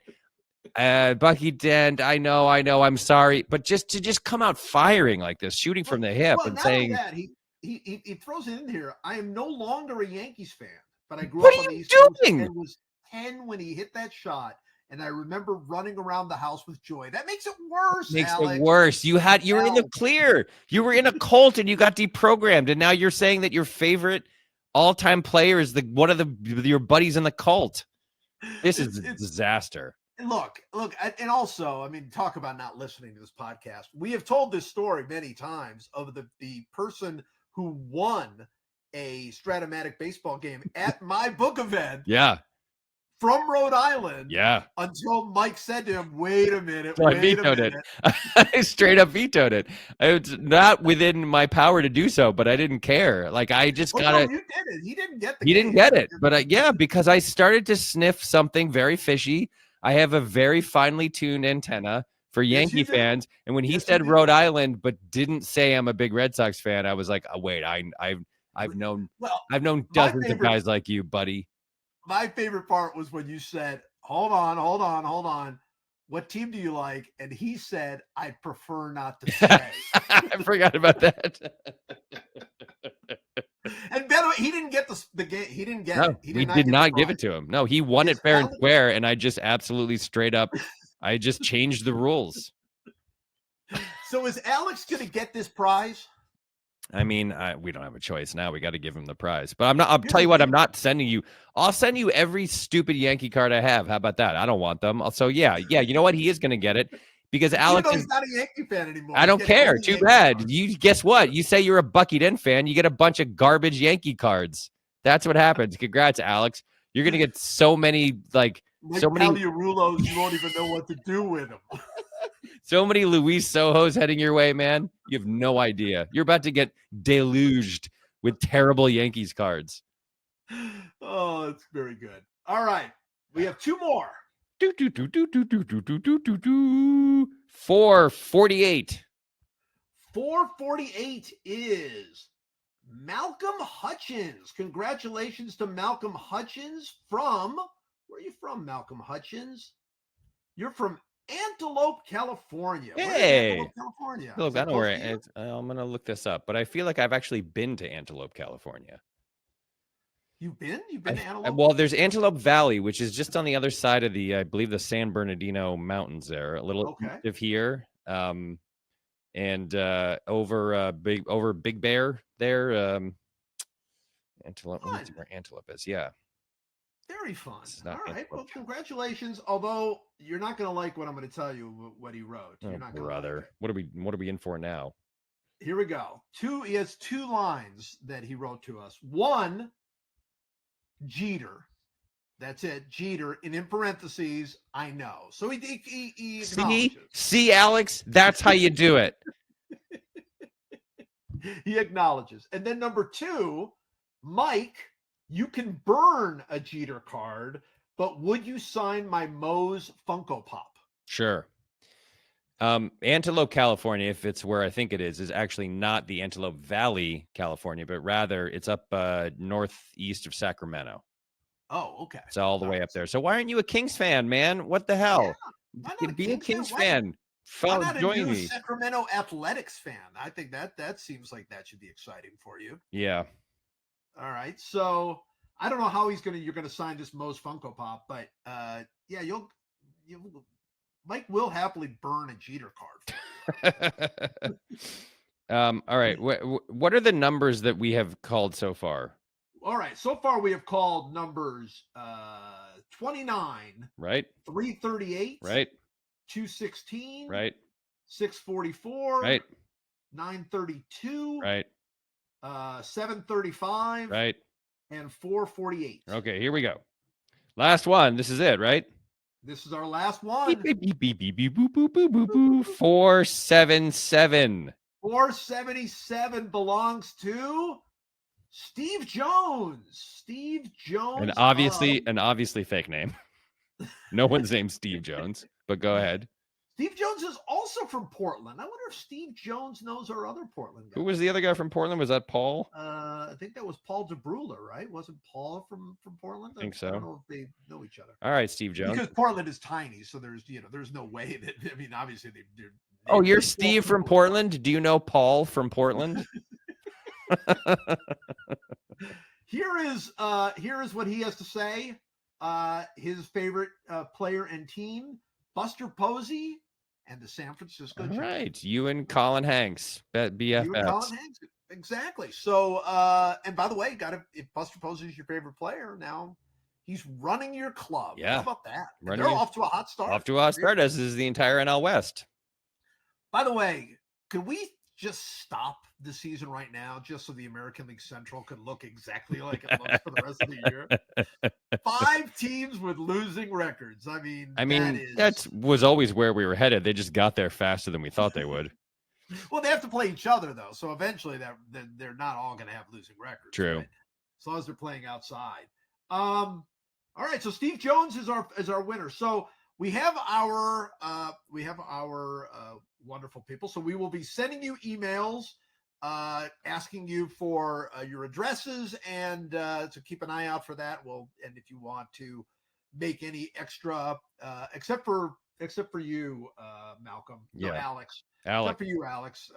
Bucky Dent, I know, I'm sorry." But just come out firing like this, shooting from the hip Well, and not only saying, that, he throws it in here. I am no longer a Yankees fan, but I grew "What up are on the you East Coast doing?" and was 10 when he hit that shot. And I remember running around the house with joy. That makes it worse, Makes it Alex. worse. You were in the Hell, clear. You were in a cult and you got deprogrammed, and now you're saying that your favorite all-time player is one of your buddies in the cult. This is a it's disaster. look, and also, I mean, talk about not listening to this podcast. We have told this story many times of the person who won a Stratomatic baseball game at my book event Yeah. from Rhode Island. Yeah. Until Mike said to him, "Wait a minute, So I wait a vetoed it. minute." I straight up vetoed it. It's not within my power to do so, but I didn't care. Like I just Oh gotta. no, you did it. He didn't get the He game. didn't get it, but yeah, because I started to sniff something very fishy. I have a very finely tuned antenna for Yes, Yankee you do. fans, and when he Yes, you said do. Rhode Island but didn't say I'm a big Red Sox fan, I was like, oh, wait, I've known Well, my dozens of favorite guys like you, buddy. my favorite part was when you said, "Hold on, hold on, hold on. What team do you like?" And he said, "I'd prefer not to say." I forgot about that. And by the way, he didn't get the game. He didn't get No, it. He we did not did get the not give prize. it to him. No, he won Is it fair and Alex, square, and I just absolutely straight up, I just changed the rules. so is Alex going to get this prize? I mean, we don't have a choice now. We got to give him the prize. But I'm not. I'll Here's tell the you what. thing. I'm not sending you. I'll send you every stupid Yankee card I have. How about that? I don't want them. So yeah. You know what? He is going to get it because Even Alex though is. he's not a Yankee fan anymore. I He's don't getting all care. the Too Yankee bad. cards. You guess what? You say you're a Bucky Den fan. You get a bunch of garbage Yankee cards. That's what happens. Congrats, Alex. You're gonna get so many Like Paliarulos, you won't even know what to do with them. so many Luis Sohos heading your way, man. You have no idea. You're about to get deluged with terrible Yankees cards. Oh, that's very good. All right. We have two more. 448. 448 is Malcolm Hutchins. Congratulations to Malcolm Hutchins from, where are you from, Malcolm Hutchins? You're from Antelope, California. Where is Hey. Antelope, California? Look, Is that I know close where to you? I'm gonna look this up, but I feel like I've actually been to Antelope, California. You've been? You've been to Antelope? Well, there's Antelope Valley, which is just on the other side of the, I believe, the San Bernardino Mountains there, a little Okay. east of here. And over Big Bear there. Antelope. Let me see where Antelope is. Yeah. Very fun. All right. Antelope. Well, congratulations. Although you're not going to like what I'm going to tell you, what he wrote. You're not going to brother. Like What are we in for now? Here we go. He has two lines that he wrote to us. One, Jeter. That's it. Jeter. And in parentheses, I know. So he acknowledges. See, Alex, that's how you do it. He acknowledges. And then number two, Mike, you can burn a Jeter card, but would you sign my Moe's Funko Pop? Sure. Antelope, California, if it's where I think it is actually not the Antelope Valley, California, but rather it's up northeast of Sacramento. Oh, okay. It's all the way up there. So why aren't you a Kings fan, man? What the hell? Yeah, why not Be a Kings fan? Why not join a new me. Sacramento Athletics fan? I think that seems like that should be exciting for you. Yeah. All right. So I don't know how you're gonna sign this Moe's Funko Pop, but yeah, you'll Mike will happily burn a Jeter card for you. All right. What are the numbers that we have called so far? All right. So far, we have called numbers 29, right? 338, right? 216, right? 644, right? 932, right? 735, right? and 448. Okay, here we go. Last one. This is it, right? This is our last one. Beep, beep, beep, beep, beep, boop, boop, boop, boop, boop. 477. 477 belongs to Steve Jones. Steve Jones. An obviously fake name. No one's named Steve Jones, but go ahead. Steve Jones is also from Portland. I wonder if Steve Jones knows our other Portland guy. Who was the other guy from Portland? Was that Paul? I think that was Paul DeBruler, right? Wasn't Paul from Portland? I think so. I don't know if they know each other. All right, Steve Jones. Because Portland is tiny, so there's no way that, I mean, obviously they're Oh, you're Steve from Portland? Do you know Paul from Portland? Here is what he has to say. His favorite player and team, Buster Posey and the San Francisco Giants. Right. You and Colin Hanks. BFFs. You and Colin Hanks. Exactly. So, and by the way, if Buster Posey is your favorite player, now he's running your club. Yeah. How about that? They're off to a hot start. Off to a hot start, as is the entire NL West. By the way, could we just stop the season right now, just so the American League Central could look exactly like it looks for the rest of the year? 5 teams with losing records. I mean, I that mean, is that was always where we were headed. They just got there faster than we thought they would. well, they have to play each other though, so eventually they're not all going to have losing records, True. right? As long as they're playing outside. All right, so Steve Jones is our winner. So we have our wonderful people. So we will be sending you emails asking you for your addresses, and so keep an eye out for that. And if you want to make any extra, except for you, Malcolm, no, Yeah. Alex, Alex. except for you, Alex.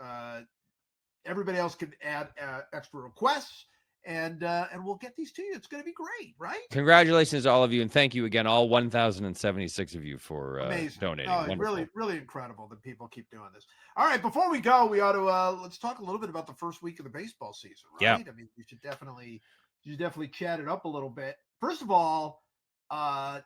Everybody else can add extra requests, and we'll get these to you. It's going to be great, right? Congratulations to all of you, and thank you again, all 1,076 of you, for Amazing. donating. Oh, Wonderful. really, really incredible that people keep doing this. All right, before we go, we ought to let's talk a little bit about the first week of the baseball season, right? Yeah. I mean, you should definitely chat it up a little bit. First of all, I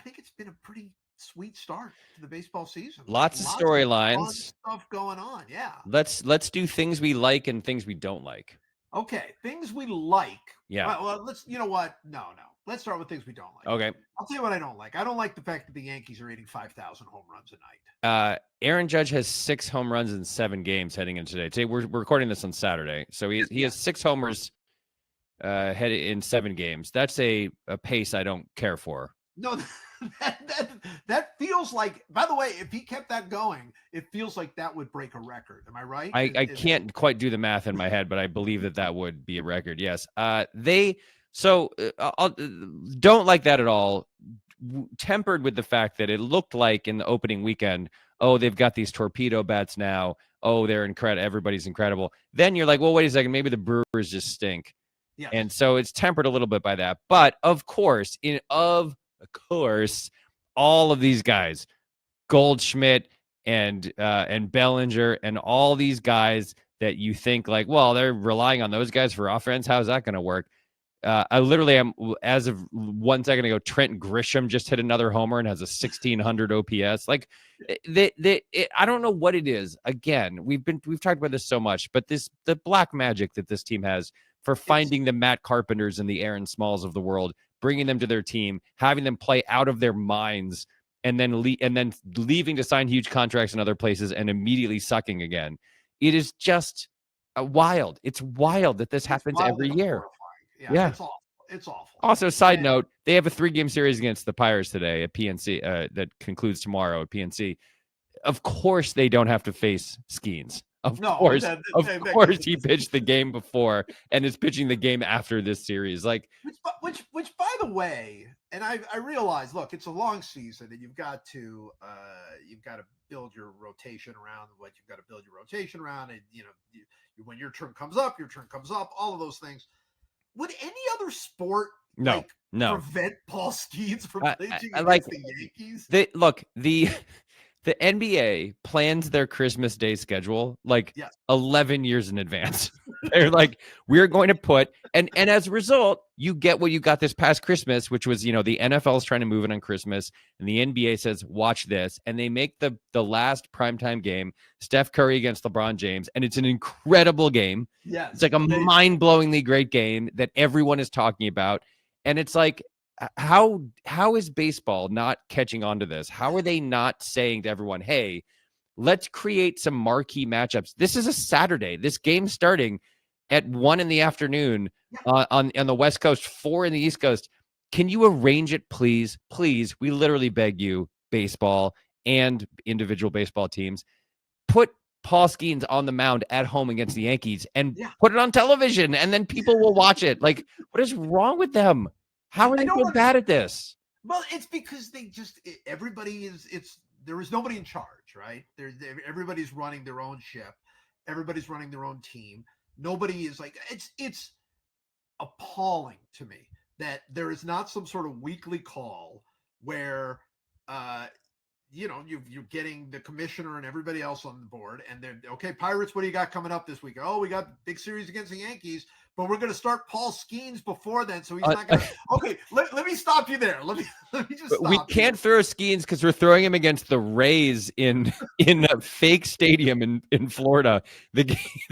think it's been a pretty sweet start to the baseball season. Lots of fun storylines. stuff going on. Yeah. Let's do things we like and things we don't like. Okay, things we like. Yeah. Well, let's. You know what? No. Let's start with things we don't like. Okay. I'll tell you what I don't like. I don't like the fact that the Yankees are hitting 5,000 home runs a night. Aaron Judge has 6 home runs in 7 games heading into today. Today we're recording this on Saturday, so he has 6 homers headed in 7 games. That's a pace I don't care for. No, that feels like. By the way, if he kept that going, it feels like that would break a record. Am I right? I can't quite do the math in my head, but I believe that would be a record. Yes. Don't like that at all. Tempered with the fact that it looked like in the opening weekend, oh, they've got these torpedo bats now. Oh, they're incredible. Everybody's incredible. Then you're like, well, wait a second. Maybe the Brewers just stink. Yes. And so it's tempered a little bit by that. But of course, all of these guys, Goldschmidt and Bellinger and all these guys that you think like, well, they're relying on those guys for offense. How's that going to work? I literally am, as of 1 second ago, Trent Grisham just hit another homer and has a 1,600 OPS. Like, I don't know what it is. Again, we've talked about this so much, but the black magic that this team has for finding the Matt Carpenters and the Aaron Smalls of the world, bringing them to their team, having them play out of their minds, and then leaving to sign huge contracts in other places and immediately sucking again. It is just wild. It's wild that this happens every year. Yeah, it's awful. It's awful. Also, side note, they have a 3-game series against the Pirates today at PNC that concludes tomorrow at PNC. Of course, they don't have to face Skeens. Of course, he pitched the game before and is pitching the game after this series. Like, which, by the way, and I realize, look, it's a long season, and you've got to build your rotation around what you've got to build your rotation around, and when your turn comes up, all of those things. Would any other sport prevent Paul Skeens from pitching against the Yankees? The NBA plans their Christmas Day schedule 11 years in advance. They're like, we're going to put, and as a result, you get what you got this past Christmas, which was, the NFL is trying to move it on Christmas, and the NBA says, watch this, and they make the last primetime game, Steph Curry against LeBron James, and it's an incredible game. Yes, it's like a mind-blowingly great game that everyone is talking about, and it's like, how is baseball not catching on to this? How are they not saying to everyone, hey, let's create some marquee matchups? This is a Saturday. This game starting at 1 p.m. on the West Coast, 4 in the East Coast. Can you arrange it, please? Please, we literally beg you, baseball and individual baseball teams, put Paul Skeens on the mound at home against the Yankees and put it on television, and then people will watch it. Like, what is wrong with them? How are they so bad at this? Well, it's because everybody is. There is nobody in charge, right? Everybody's running their own ship. Everybody's running their own team. Nobody is like, it's appalling to me that there is not some sort of weekly call where you're getting the commissioner and everybody else on the board, and they're okay. Pirates, what do you got coming up this week? Oh, we got big series against the Yankees. but we're going to start Paul Skeens before then, so he's not going to. Okay, let me stop you there. Let me just stop. We can't throw Skeens because we're throwing him against the Rays in a fake stadium in Florida. The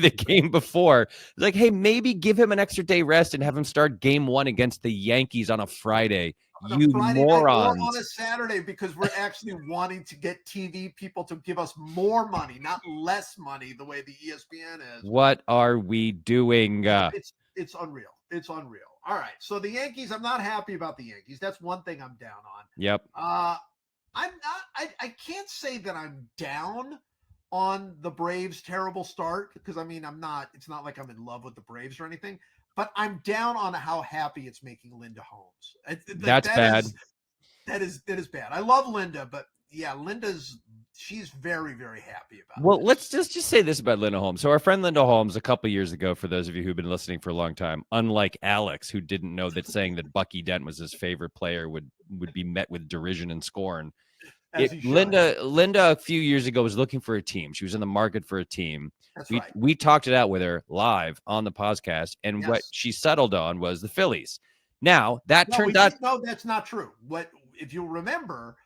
game before, like, hey, maybe give him an extra day rest and have him start game 1 against the Yankees on a Friday. On a Friday night or on a Saturday, because we're actually wanting to get TV people to give us more money, not less money, the way the ESPN is. What are we doing? It's unreal. It's unreal. All right. So the Yankees, I'm not happy about the Yankees. That's one thing I'm down on. Yep. I'm not, I can't say that I'm down on the Braves' terrible start, because I mean, it's not like I'm in love with the Braves or anything, but I'm down on how happy it's making Linda Holmes. That's bad. That is bad. I love Linda, but yeah, she's very, very happy about Well, this. let's just say this about Linda Holmes. So our friend Linda Holmes, a couple years ago, for those of you who've been listening for a long time, unlike Alex, who didn't know that saying that Bucky Dent was his favorite player would be met with derision and scorn. Linda a few years ago was looking for a team. She was in the market for a team. That's right. We talked it out with her live on the podcast, and what she settled on was the Phillies. Now turned out no, that's not true. What if you remember?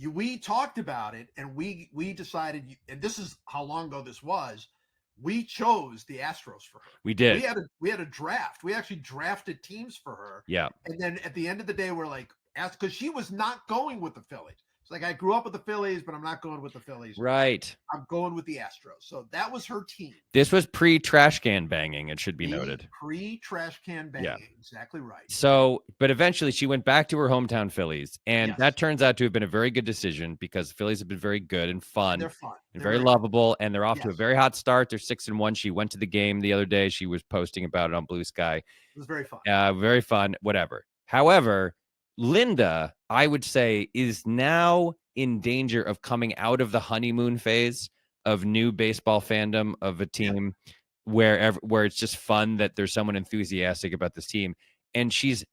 We talked about it, and we decided, and this is how long ago this was. We chose the Astros for her. We did. We had a draft. We actually drafted teams for her. Yeah. And then at the end of the day, we're like, because she was not going with the Phillies. It's like, I grew up with the Phillies, but I'm not going with the Phillies. Right. I'm going with the Astros. So that was her team. This was pre-trash can banging, it should be noted. Pre-trash can banging. Yeah. Exactly right. So, but eventually she went back to her hometown Phillies, and that turns out to have been a very good decision, because the Phillies have been very good and fun. They're fun. And very lovable, and they're off to a very hot start. They're 6-1. She went to the game the other day. She was posting about it on Blue Sky. It was very fun. Very fun, whatever. However, Linda, I would say, is now in danger of coming out of the honeymoon phase of new baseball fandom of a team where it's just fun that there's someone enthusiastic about this team. And she's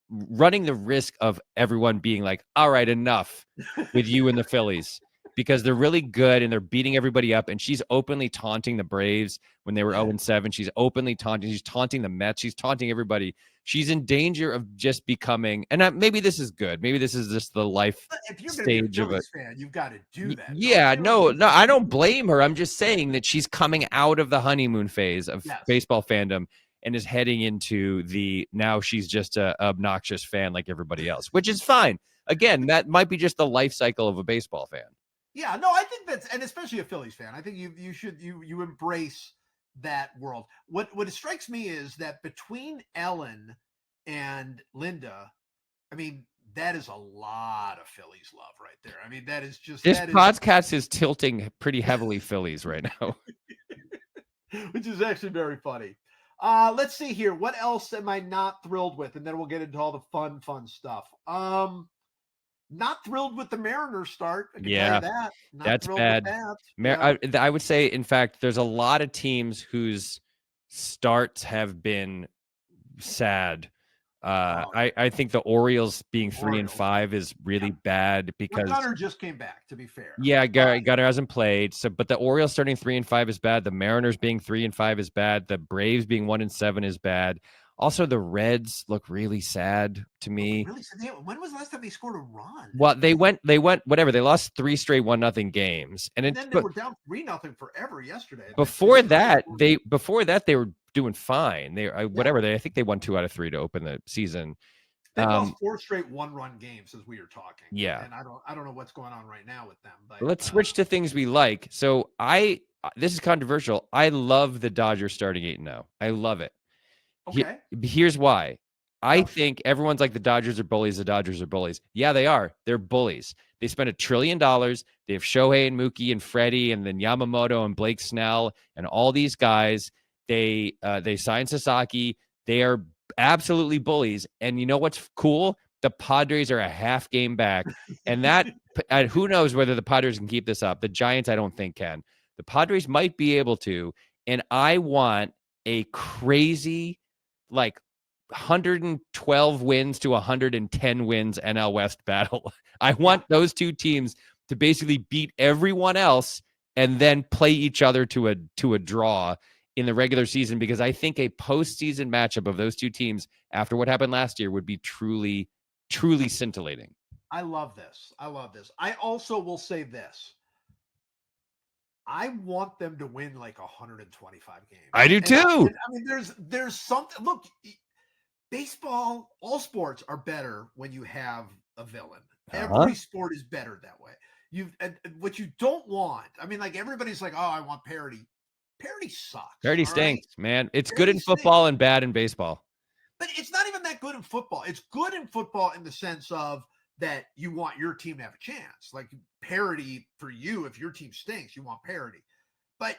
running the risk of everyone being like, all right, enough with you and the Phillies, because they're really good and they're beating everybody up. And she's openly taunting the Braves when they were 0-7. She's openly taunting. She's taunting the Mets. She's taunting everybody. She's in danger of just becoming, and maybe this is good. Maybe this is just the life if you're stage of a fan. You've got to do that. Yeah, no, I don't blame her. I'm just saying that she's coming out of the honeymoon phase of baseball fandom and is heading into now she's just a obnoxious fan like everybody else, which is fine. Again, that might be just the life cycle of a baseball fan. Yeah, no, I think that's, and especially a Phillies fan, I think you should embrace that world. What strikes me is that between Ellen and Linda, I mean, that is a lot of Phillies love right there. I mean, that is just this podcast is tilting pretty heavily Phillies right now, which is actually very funny. Let's see here. What else am I not thrilled with? And then we'll get into all the fun stuff. Not thrilled with the Mariners start. I can tell you that. That's bad. I would say, in fact, there's a lot of teams whose starts have been sad. I think the Orioles being 3-5 is really bad, because Gunnar just came back, to be fair. Yeah, Gunnar hasn't played. So, but the Orioles starting 3-5 is bad. The Mariners being 3-5 is bad. The Braves being 1-7 is bad. Also, the Reds look really sad to me. Really? When was the last time they scored a run? Well, they went whatever. They lost 3 straight 1-0 games, and then they were down 3-0 forever yesterday. Before that, they were doing fine. I think they won 2 out of 3 to open the season. They lost 4 straight 1-run games as we were talking. Yeah, and I don't know what's going on right now with them. But let's switch to things we like. So this is controversial. I love the Dodgers starting 8-0. I love it. Okay. Here's why. I think everyone's like, the Dodgers are bullies. The Dodgers are bullies. Yeah, they are. They're bullies. They spent $1 trillion. They have Shohei and Mookie and Freddie and then Yamamoto and Blake Snell and all these guys. They signed Sasaki. They are absolutely bullies. And you know what's cool? The Padres are a half game back. And that who knows whether the Padres can keep this up. The Giants, I don't think, can. The Padres might be able to. And I want a crazy, like, 112 wins to 110 wins NL West battle. I want those two teams to basically beat everyone else and then play each other to a draw. in the regular season, because I think a postseason matchup of those two teams after what happened last year would be truly, truly scintillating. I love this. I love this. I also will say this. I want them to win like 125 I games. do too. I mean, there's something. Look, baseball, all sports are better when you have a villain. Every sport is better that way. What you don't want. I mean, like everybody's like, oh, I want parody. Parody sucks. Parity All right, stinks, man. It's good parody in stinks. football and bad in baseball. But it's not even that good in football. It's good in football in the sense of that you want your team to have a chance. Like parody for you, if your team stinks, you want parody. But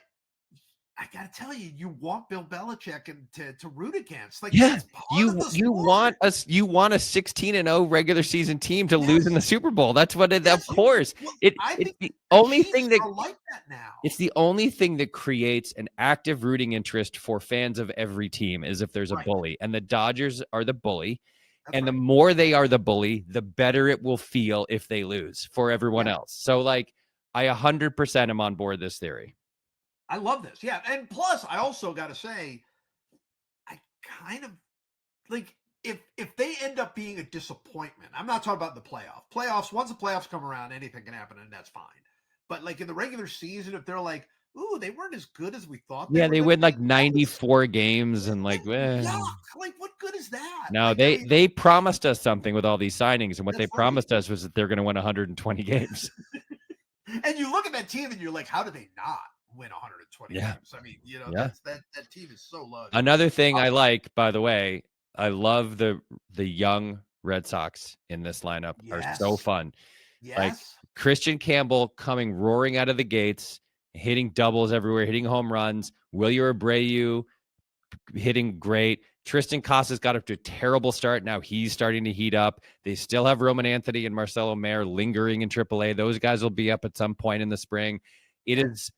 I gotta tell you, you want Bill Belichick and to root against. Like Yeah, that's part of the you sport. want a 16-0 regular season team to lose in the Yes, Super Bowl. That's what it. Of yes. course, Well, I it's think the the only Chiefs thing that are like that now. it's the only thing that creates an active rooting interest for fans of every team is if there's a Right. bully, and the Dodgers are the bully. That's And the right. more they are the bully, the better it will feel if they lose for everyone Yeah. else. So, like, I 100% am on board this theory. I love this. Yeah. And plus, I also got to say, I kind of like if they end up being a disappointment. I'm not talking about the playoffs. Once the playoffs come around, anything can happen, and that's fine. But like in the regular season, if they're like, "Ooh, they weren't as good as we thought they Yeah, were they going to win be," like 94 games and like, yuck. Like, what good is that? no, Like, I mean, they promised us something with all these signings, and what they that's right. promised us was that they're going to win 120 games. And you look at that team, and you're like, "How did they not win 120 Yeah, games?" I mean, yeah. that's that team is so loaded. Another thing I like, by the way, I love the young Red Sox in this lineup are so Yes, fun. Like yes. Christian Campbell coming roaring out of the gates, hitting doubles everywhere, hitting home runs. Wilyer Abreu hitting great. Tristan Casas got up to a terrible start. Now he's starting to heat up. They still have Roman Anthony and Marcelo Mayer lingering in AAA. Those guys will be up at some point in the spring. It is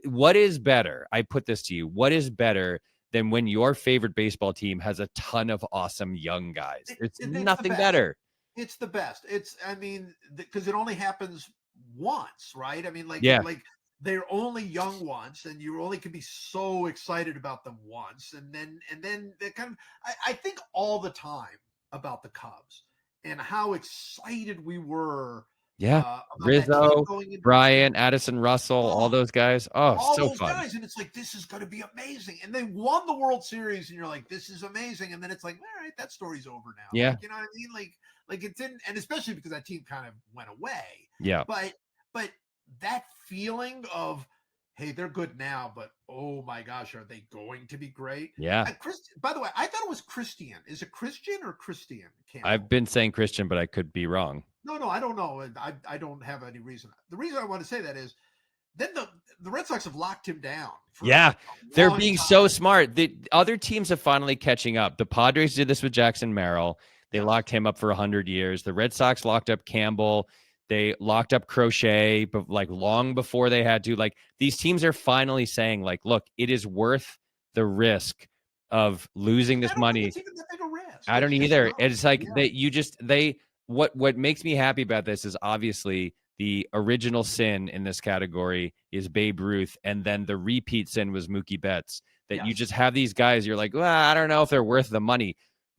what is better? I put this to you. What is better than when your favorite baseball team has a ton of awesome young guys? It's It's the nothing best. better. It's the best. I mean, because it only happens once, right? I mean, Yeah. like they're only young once, and you only can be so excited about them once, and then they kind of. I think all the time about the Cubs and how excited we were Yeah. about that team Rizzo, going into Bryant, Addison Russell, all oh, those guys. Oh, all so those fun. guys, and it's like this is going to be amazing. And they won the World Series, and you're like, this is amazing. And then it's like, all right, that story's over now. Yeah. Like, you know what I mean? Like it didn't, and especially because that team kind of went away. Yeah. But that feeling of, hey, they're good now, but oh my gosh, are they going to be great? Yeah. By the way, I thought it was Christian. Is it Christian or Christian Campbell? I've been saying Christian, but I could be wrong. No, I don't know. I don't have any reason. The reason I want to say that is then the Red Sox have locked him down for Yeah, a they're long being time. so smart. The other teams are finally catching up. The Padres did this with Jackson Merrill. They Yes. locked him up for 100 years. The Red Sox locked up Campbell. They locked up Crochet, but like long before they had to. Like these teams are finally saying, like, look, it is worth the risk of losing I this don't think money. it's even that big a risk. I don't It's just either. not. It's like Yeah. they what makes me happy about this is obviously the original sin in this category is Babe Ruth, and then the repeat sin was Mookie Betts. That you Yes. just have these guys, you're like, well, I don't know if they're worth the money.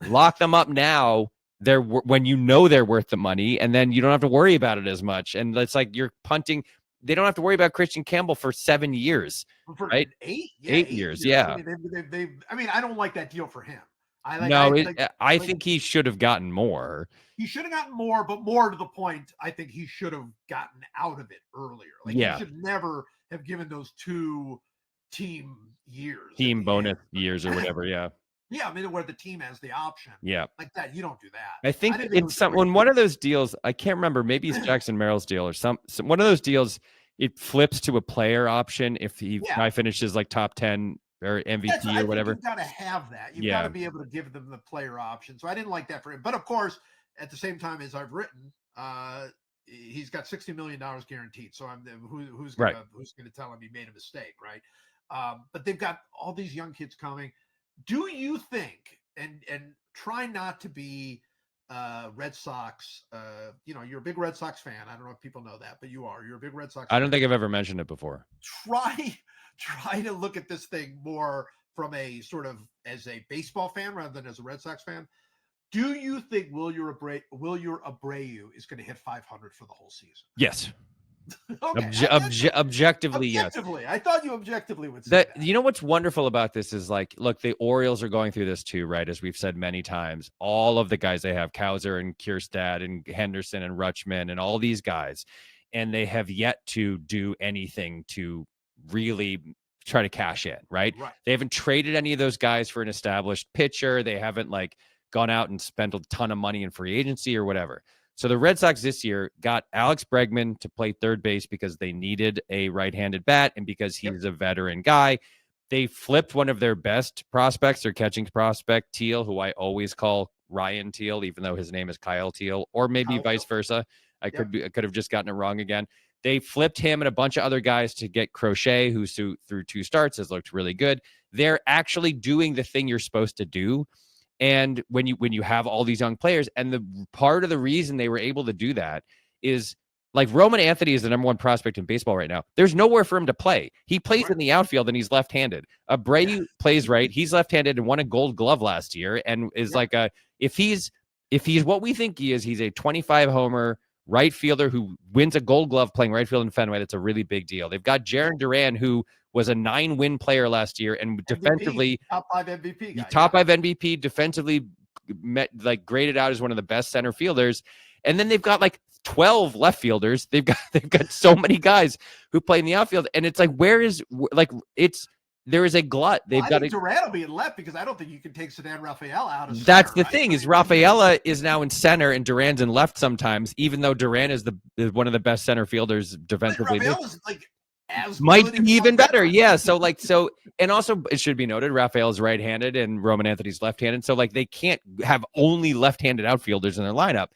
Lock them up now. They're when you know they're worth the money, and then you don't have to worry about it as much. And it's like you're punting. They don't have to worry about Christian Campbell for 7 years, For right? 8, yeah, 8 8 years, years. I yeah. mean, they I mean, I don't like that deal for him. No, I Like think he should have gotten more. he should have gotten more, but more to the point, I think he should have gotten out of it earlier. Like he Yeah, should never have given those 2 team years at team the end. bonus years or whatever. Yeah. Yeah, I mean, where the team has the option Yeah. like that, you don't do that. I I think didn't think it it's was a some great when one deal. of those deals, I can't remember, maybe it's Jackson Merrill's deal or some one of those deals, it flips to a player option if he Yeah. guy finishes like top 10 or MVP or I think whatever. you've got to have that. You've got Yeah. to be able to give them the player option. So I didn't like that for him. But of course, at the same time, as I've written, he's got $60 million guaranteed. So who's Right. gonna tell him he made a mistake, right? But they've got all these young kids coming. Do you think? And try not to be Red Sox. You're a big Red Sox fan. I don't know if people know that, but you are. You're a big Red Sox I fan. don't think I've ever mentioned it before. Try try to look at this thing more from a sort of as a baseball fan rather than as a Red Sox fan. Do you think Wilyer Abreu is going to hit 500 for the whole season? Yes. Okay, Objectively, yes. objectively, I thought you objectively would say That that. you know what's wonderful about this is like, look, the Orioles are going through this too, right? As we've said many times, all of the guys they have, Kauser and Kierstad and Henderson and Rutschman and all these guys, and they have yet to do anything to really try to cash in, right? Right. They haven't traded any of those guys for an established pitcher. They haven't like gone out and spent a ton of money in free agency or whatever. So the Red Sox this year got Alex Bregman to play third base because they needed a right-handed bat and because he's a veteran guy. They flipped one of their best prospects, their catching prospect, Teal, who I always call Ryan Teal, even though his name is Kyle Teal, or maybe vice versa. I could have just gotten it wrong again. They flipped him and a bunch of other guys to get Crochet, who through 2 starts has looked really good. They're actually doing the thing you're supposed to do. And when you have all these young players, and the part of the reason they were able to do that is like Roman Anthony is the number 1 prospect in baseball right now. There's nowhere for him to play. He plays in the outfield and he's left-handed. Abreu plays right. He's left-handed and won a Gold Glove last year and is like if he's what we think he is, he's a 25 homer right fielder who wins a Gold Glove playing right field in Fenway. That's a really big deal. They've got Jarren Duran, who was a 9-win player last year and defensively top 5 MVP guy. Top 5 MVP, defensively graded out as one of the best center fielders. And then they've got like 12 left fielders. They've got so many guys who play in the outfield, and it's like there is a glut. They've got Duran will be in left because I don't think you can take Sedan Rafael out of center. That's the thing is Rafaela is now in center and Duran's in left sometimes, even though Duran is one of the best center fielders defensively. Rafaela's like might be even better. Yeah. So and also it should be noted, Rafael's right-handed and Roman Anthony's left-handed. So like they can't have only left-handed outfielders in their lineup.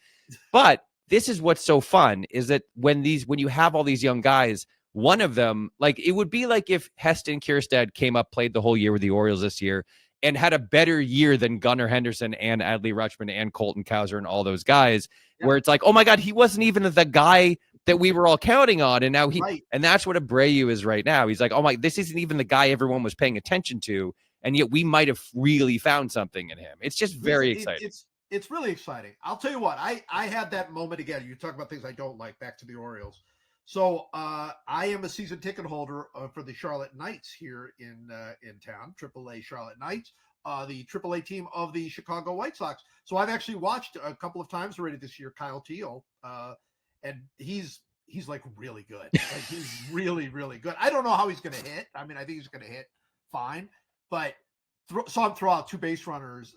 But this is what's so fun is that when you have all these young guys, one of them, like it would be like if Heston Kierstad came up, played the whole year with the Orioles this year and had a better year than Gunnar Henderson and Adley Rutschman and Colton Kauser and all those guys, where it's like, oh my God, he wasn't even the guy that we were all counting on. And now and that's what Abreu is right now. He's like, oh my, this isn't even the guy everyone was paying attention to. And yet we might have really found something in him. It's just very exciting. It's really exciting. I'll tell you what, I had that moment again. You talk about things I don't like, back to the Orioles. So I am a season ticket holder for the Charlotte Knights here in town, AAA Charlotte Knights, the AAA team of the Chicago White Sox. So I've actually watched a couple of times already this year, Kyle Teal, and he's like really good. Like he's really, really good. I don't know how he's going to hit. I mean, I think he's going to hit fine, but saw him throw out 2 base runners,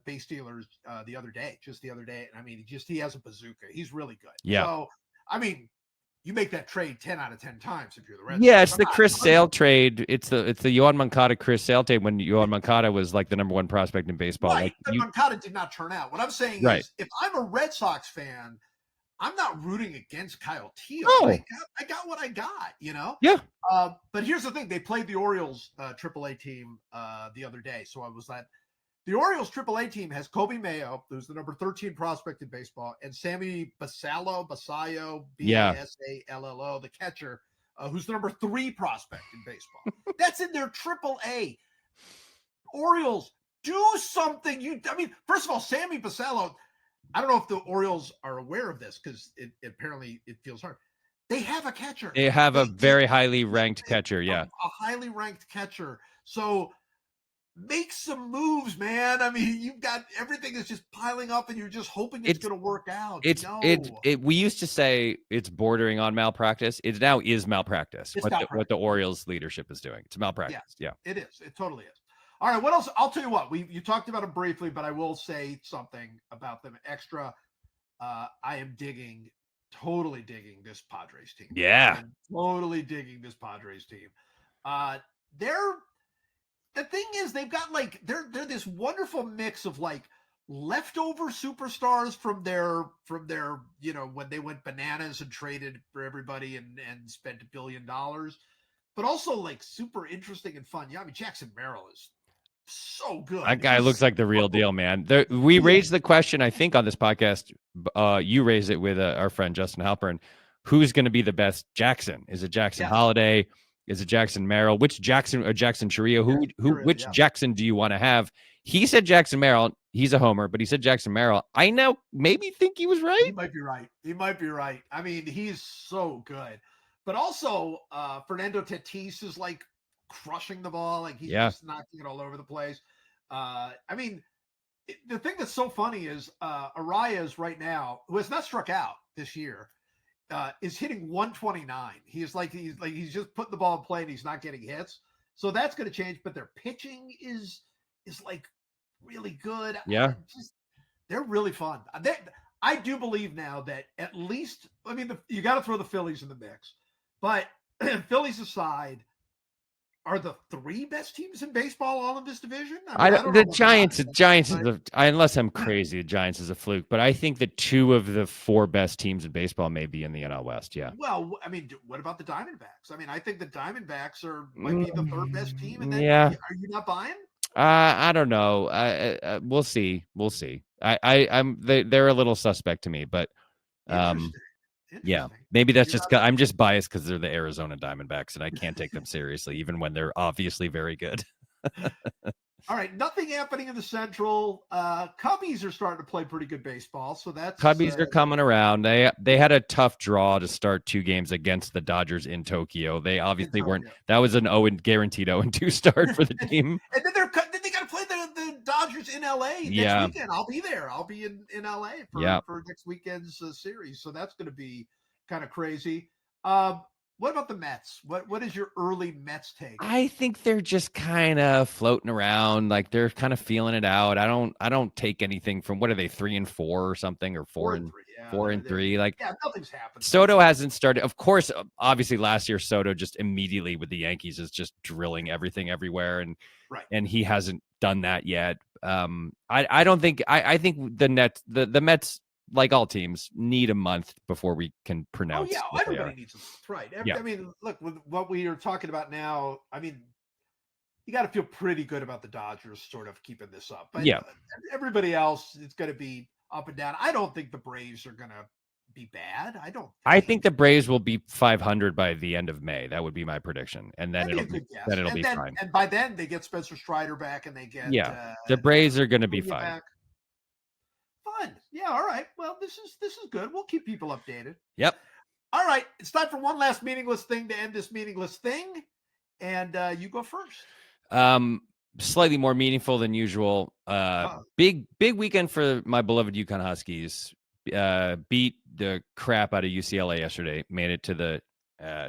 base stealers the other day. And I mean, he has a bazooka. He's really good. Yeah. So, I mean, you make that trade 10 out of 10 times if you're the Red Sox. Yeah, it's the Chris Sale trade. It's the Yohan Moncada Chris Sale trade when Yohan Moncada was like the number 1 prospect in baseball. Right, like but Moncada did not turn out. What I'm saying is, if I'm a Red Sox fan, I'm not rooting against Kyle Teal. No. I got what I got, you know? Yeah. But here's the thing. They played the Orioles AAA team the other day. So I was like, the Orioles AAA team has Kobe Mayo, who's the number 13 prospect in baseball, and Sammy Basallo, Basallo, Basallo, the catcher, who's the number 3 prospect in baseball. That's in their AAA. Orioles, do something. First of all, Sammy Basallo, I don't know if the Orioles are aware of this because apparently it feels hard. They have a catcher. They have a very highly ranked catcher. Yeah. A highly ranked catcher. So make some moves, man. I mean, you've got everything is just piling up and you're just hoping it's going to work out. We used to say it's bordering on malpractice. It now is malpractice. What the Orioles leadership is doing. It's malpractice. Yeah. It is. It totally is. All right, what else? I'll tell you what. You talked about them briefly, but I will say something about them extra. I am totally digging this Padres team. Yeah, totally digging this Padres team. The thing is, they've got they're this wonderful mix of leftover superstars from their when they went bananas and traded for everybody and spent $1 billion, but also super interesting and fun. Yeah, I mean Jackson Merrill is so good. That guy looks like the real deal, man. We raised the question, I think, on this podcast. You raised it with our friend Justin Halpern. Who's going to be the best Jackson? Is it Jackson Holiday? Is it Jackson Merrill? Which Jackson or Jackson Chourio? Which Yeah. Jackson do you want to have? He said Jackson Merrill. He's a homer, but he said Jackson Merrill. I now maybe think he was right. He might be right. He might be right. I mean, he's so good. But also, Fernando Tatis is like crushing the ball. Like he's Yeah. just knocking it all over the place. I mean, the thing that's so funny is Arias right now, who has not struck out this year, is hitting 129. He's just putting the ball in play and he's not getting hits. So that's going to change. But their pitching is like really good. Yeah. They're really fun. I do believe now that at least, I mean, you got to throw the Phillies in the mix, but Phillies aside, are the three best teams in baseball all in this division? I mean, I don't know The about Giants is unless I'm crazy, the Giants is a fluke, but I think the two of the four best teams in baseball may be in the NL West. Yeah. Well, I mean, what about the Diamondbacks? I mean, I think the Diamondbacks might be the third best team, and then Yeah. are you not buying? I don't know. We'll see. We'll see. They're a little suspect to me, but Interesting. yeah, Interesting. maybe that's You're just not. I'm just biased because they're the Arizona Diamondbacks, and I can't take them seriously, even when they're obviously very good. All right, nothing happening in the Central. Cubbies are starting to play pretty good baseball, so that's Cubbies are coming around. They had a tough draw to start two games against the Dodgers in Tokyo. They obviously weren't. That was an guaranteed 0-2 start for the team. And then they got to play the Dodgers in LA next weekend. I'll be there. I'll be in LA for next weekend's series. So that's going to be kind of crazy. What about the Mets? What is your early Mets take? I think they're just kind of floating around, like they're kind of feeling it out. I don't take anything from what are they 3-4 or something, or 4-3. Like nothing's happened. Soto hasn't started. Of course, obviously last year Soto just immediately with the Yankees is just drilling everything everywhere, and he hasn't done that yet. I don't think I think the Mets, like all teams, need a month before we can pronounce. Oh yeah, everybody needs a month, right? Yeah. I mean, look, with what we are talking about now, I mean, you got to feel pretty good about the Dodgers sort of keeping this up. But everybody else, it's going to be up and down. I don't think the Braves are going to be bad. I think the Braves will be 500 by the end of May. That would be my prediction, and then it'll be fine. And by then they get Spencer Strider back, and they get the Braves are going to be fine. Back. Fun. Yeah, all right. Well, this is good. We'll keep people updated. Yep. All right. It's time for one last meaningless thing to end this meaningless thing. And you go first. Slightly more meaningful than usual. Big weekend for my beloved UConn Huskies. Beat the crap out of UCLA yesterday. Made it to the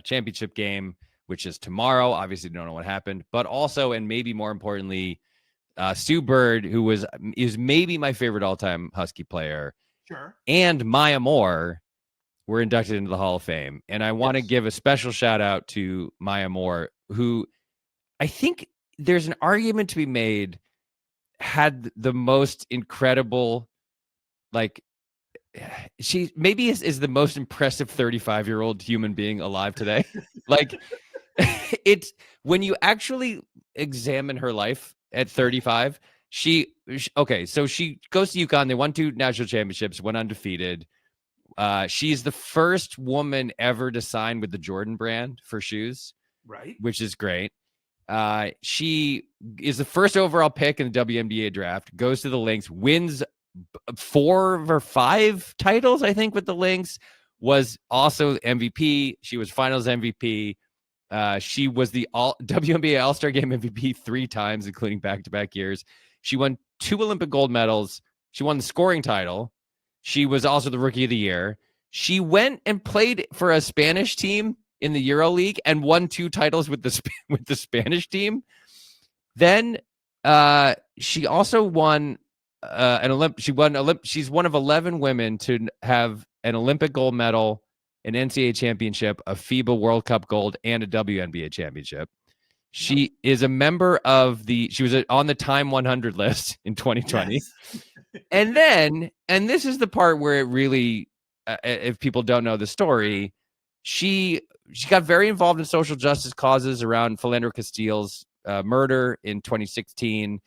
championship game, which is tomorrow. Obviously, don't know what happened, but also, and maybe more importantly, Sue Bird, who is maybe my favorite all-time Husky player, and Maya Moore were inducted into the Hall of Fame. And I want to give a special shout out to Maya Moore, who I think there's an argument to be made had the most incredible, like, she maybe is the most impressive 35-year-old human being alive today. Like, it's when you actually examine her life at 35, so she goes to UConn. They won 2 national championships, went undefeated. She's the first woman ever to sign with the Jordan brand for shoes, right? Which is great. She is the first overall pick in the WNBA draft, goes to the Lynx, wins 4 or 5 titles, I think, with the Lynx, was also MVP. She was finals MVP. She was the WNBA All-Star Game MVP 3 times, including back-to-back years. She won 2 Olympic gold medals. She won the scoring title. She was also the Rookie of the Year. She went and played for a Spanish team in the EuroLeague and won 2 titles with the Spanish team. Then she also won she's one of 11 women to have an Olympic gold medal, an NCAA championship, a FIBA World Cup gold, and a WNBA championship. She is a member of she was on the Time 100 list in 2020. Yes. and this is the part where it really, if people don't know the story, she got very involved in social justice causes around Philando Castile's murder in 2016.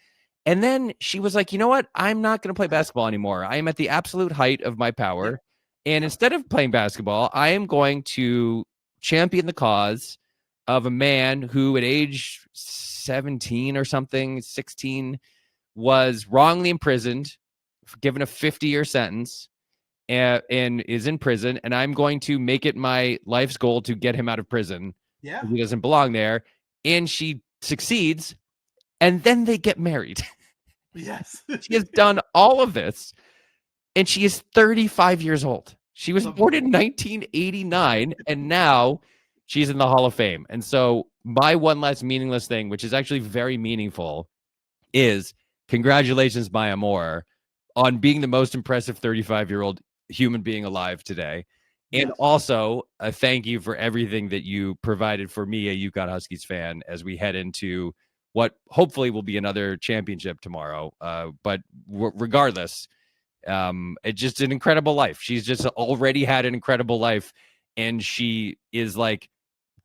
And then she was like, you know what? I'm not going to play basketball anymore. I am at the absolute height of my power. And instead of playing basketball, I am going to champion the cause of a man who at age 17 or something, 16, was wrongly imprisoned, given a 50-year sentence, and is in prison. And I'm going to make it my life's goal to get him out of prison. Yeah. He doesn't belong there. And she succeeds. And then they get married. Yes. She has done all of this. And she is 35 years old. She was born in 1989. And now she's in the Hall of Fame. And so my one last meaningless thing, which is actually very meaningful, is congratulations, Maya Moore, on being the most impressive 35-year-old human being alive today. And Yes. also a thank you for everything that you provided for me, a UConn Huskies fan, as we head into what hopefully will be another championship tomorrow. But regardless, it's just an incredible life. She's just already had an incredible life. And she is like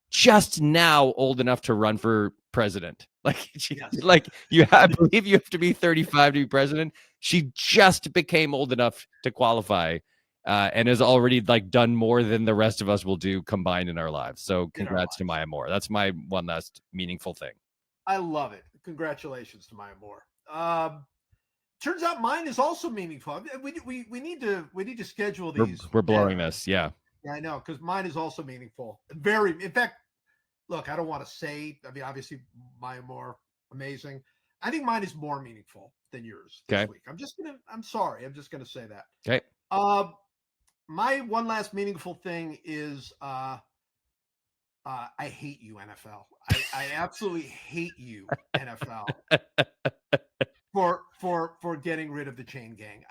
just now old enough to run for president. Like, Yes. like I believe you have to be 35 to be president. She just became old enough to qualify, and has already like done more than the rest of us will do combined in our lives. So In our congrats to lives. Maya Moore. That's my one last meaningful thing. I love it. Congratulations to Maya Moore. Turns out mine is also meaningful. We need to schedule these. We're blowing better. this. Yeah. Yeah, I know, because mine is also meaningful. Very, in fact, look, I don't want to say. I mean, obviously, Maya Moore, amazing. I think mine is more meaningful than yours this Okay. week. I'm sorry. I'm just gonna say that. Okay. My one last meaningful thing is I hate you, NFL. I absolutely hate you, NFL, for getting rid of the chain gang.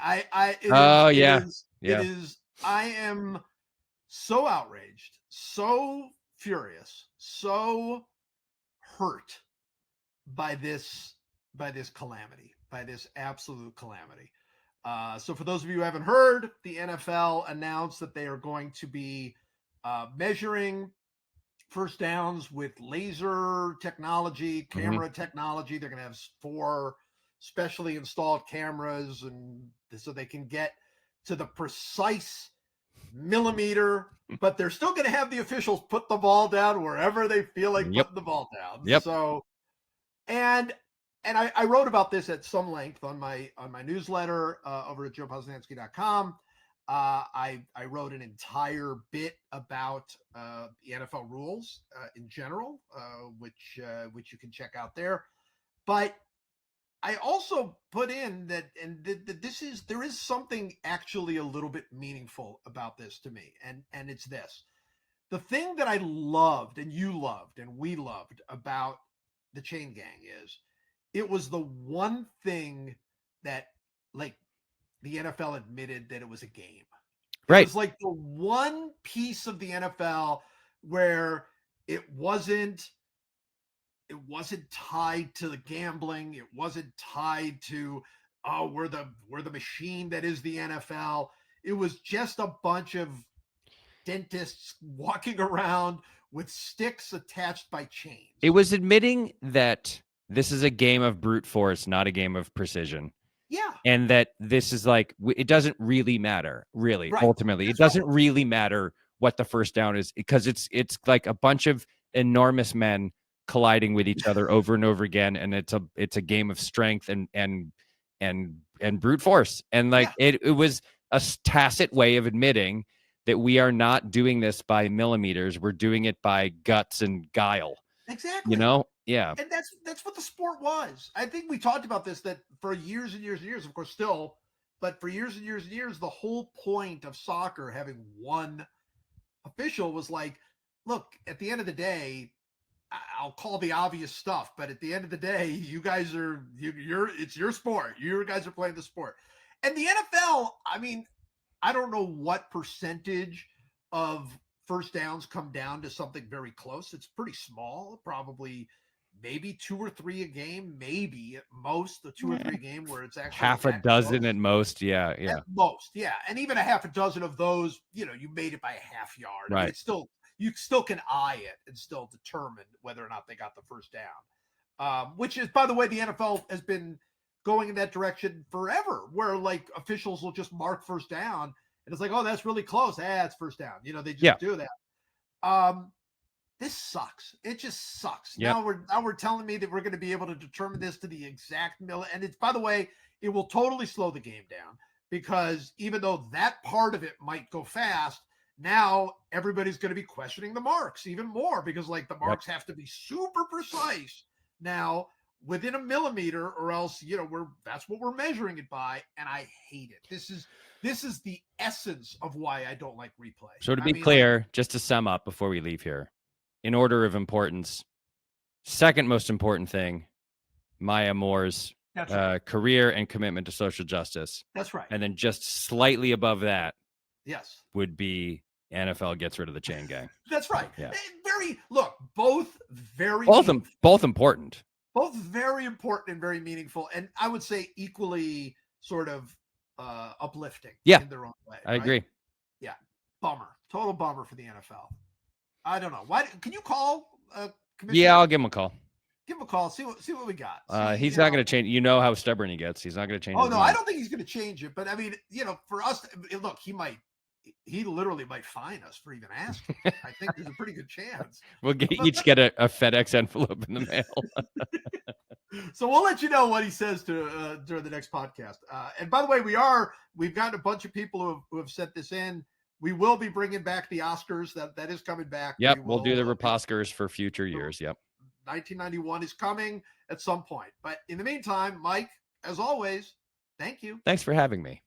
Oh It yeah. is it Yeah. is I am so outraged, so furious, so hurt by this calamity, by this absolute calamity. So for those of you who haven't heard, the NFL announced that they are going to be measuring first downs with laser technology, Mm-hmm. camera technology. They're going to have 4 specially installed cameras, and so they can get to the precise millimeter. But they're still going to have the officials put the ball down wherever they feel like Yep. putting the ball down. Yep. So, and I wrote about this at some length on my newsletter over at joepoznansky.com. I wrote an entire bit about the NFL rules in general, which you can check out there. But I also put in that, and there is something actually a little bit meaningful about this to me, and it's this: the thing that I loved, and you loved, and we loved about the Chain Gang is it was the one thing that, like, the NFL admitted that it was a game. It Right. was like the one piece of the NFL where it wasn't tied to the gambling. It wasn't tied to, oh, we're the machine that is the NFL. It was just a bunch of dentists walking around with sticks attached by chains. It was admitting that this is a game of brute force, not a game of precision. Yeah. And that this is like, it doesn't really matter, really. Right. Ultimately, it That's doesn't right. really matter what the first down is, because it's like a bunch of enormous men colliding with each other over and over again, and it's a game of strength and brute force. And like Yeah. it was a tacit way of admitting that we are not doing this by millimeters, we're doing it by guts and guile. Exactly. Yeah. And that's what the sport was. I think we talked about this, that for years and years and years, of course, still, but for years and years and years, the whole point of soccer having one official was like, look, at the end of the day, I'll call the obvious stuff, but at the end of the day, you guys are you're it's your sport. You guys are playing the sport. And the NFL, I mean, I don't know what percentage of first downs come down to something very close. It's pretty small, probably maybe 2 or 3 a game, maybe at most the 2 or 3 a game where it's actually Half a that dozen close. at most. Yeah. At Yeah. most, yeah. And even a half a dozen of those, you made it by a half yard. I mean, Right. it's still, you still can eye it and still determine whether or not they got the first down. Which is, by the way, the NFL has been going in that direction forever, where like officials will just mark first down, and it's like, oh, that's really close. It's first down. They Yeah. just do that. Um, this sucks. It just sucks. Yep. Now we're telling me that we're going to be able to determine this to the exact and it's, by the way, it will totally slow the game down, because even though that part of it might go fast, now everybody's going to be questioning the marks even more, because like the marks have to be super precise now, within a millimeter, or else that's what we're measuring it by, and I hate it. This is the essence of why I don't like replay. So to be clear, just to sum up before we leave here, in order of importance, second most important thing, Maya Moore's career and commitment to social justice. That's right. And then just slightly above that, yes, would be NFL gets rid of the chain gang. That's right. Yeah. Both very both important. Both very important and very meaningful, and I would say equally sort of uplifting in their own way. I agree. Yeah. Bummer. Total bummer for the NFL. I don't know. Why can you call Commissioner? Yeah, I'll give him a call. Give him a call. See what we got. He's not going to change. You know how stubborn he gets. He's not going to change. Oh no, I don't think he's going to change it. But I mean, for us, look, he literally might fine us for even asking. I think there's a pretty good chance. We'll each get a FedEx envelope in the mail. So we'll let you know what he says during the next podcast. And by the way, we've gotten a bunch of people who have sent this in. We will be bringing back the Oscars. That is coming back. Yep, we'll do the Reposcars for future years. Yep. 1991 is coming at some point. But in the meantime, Mike, as always, thank you. Thanks for having me.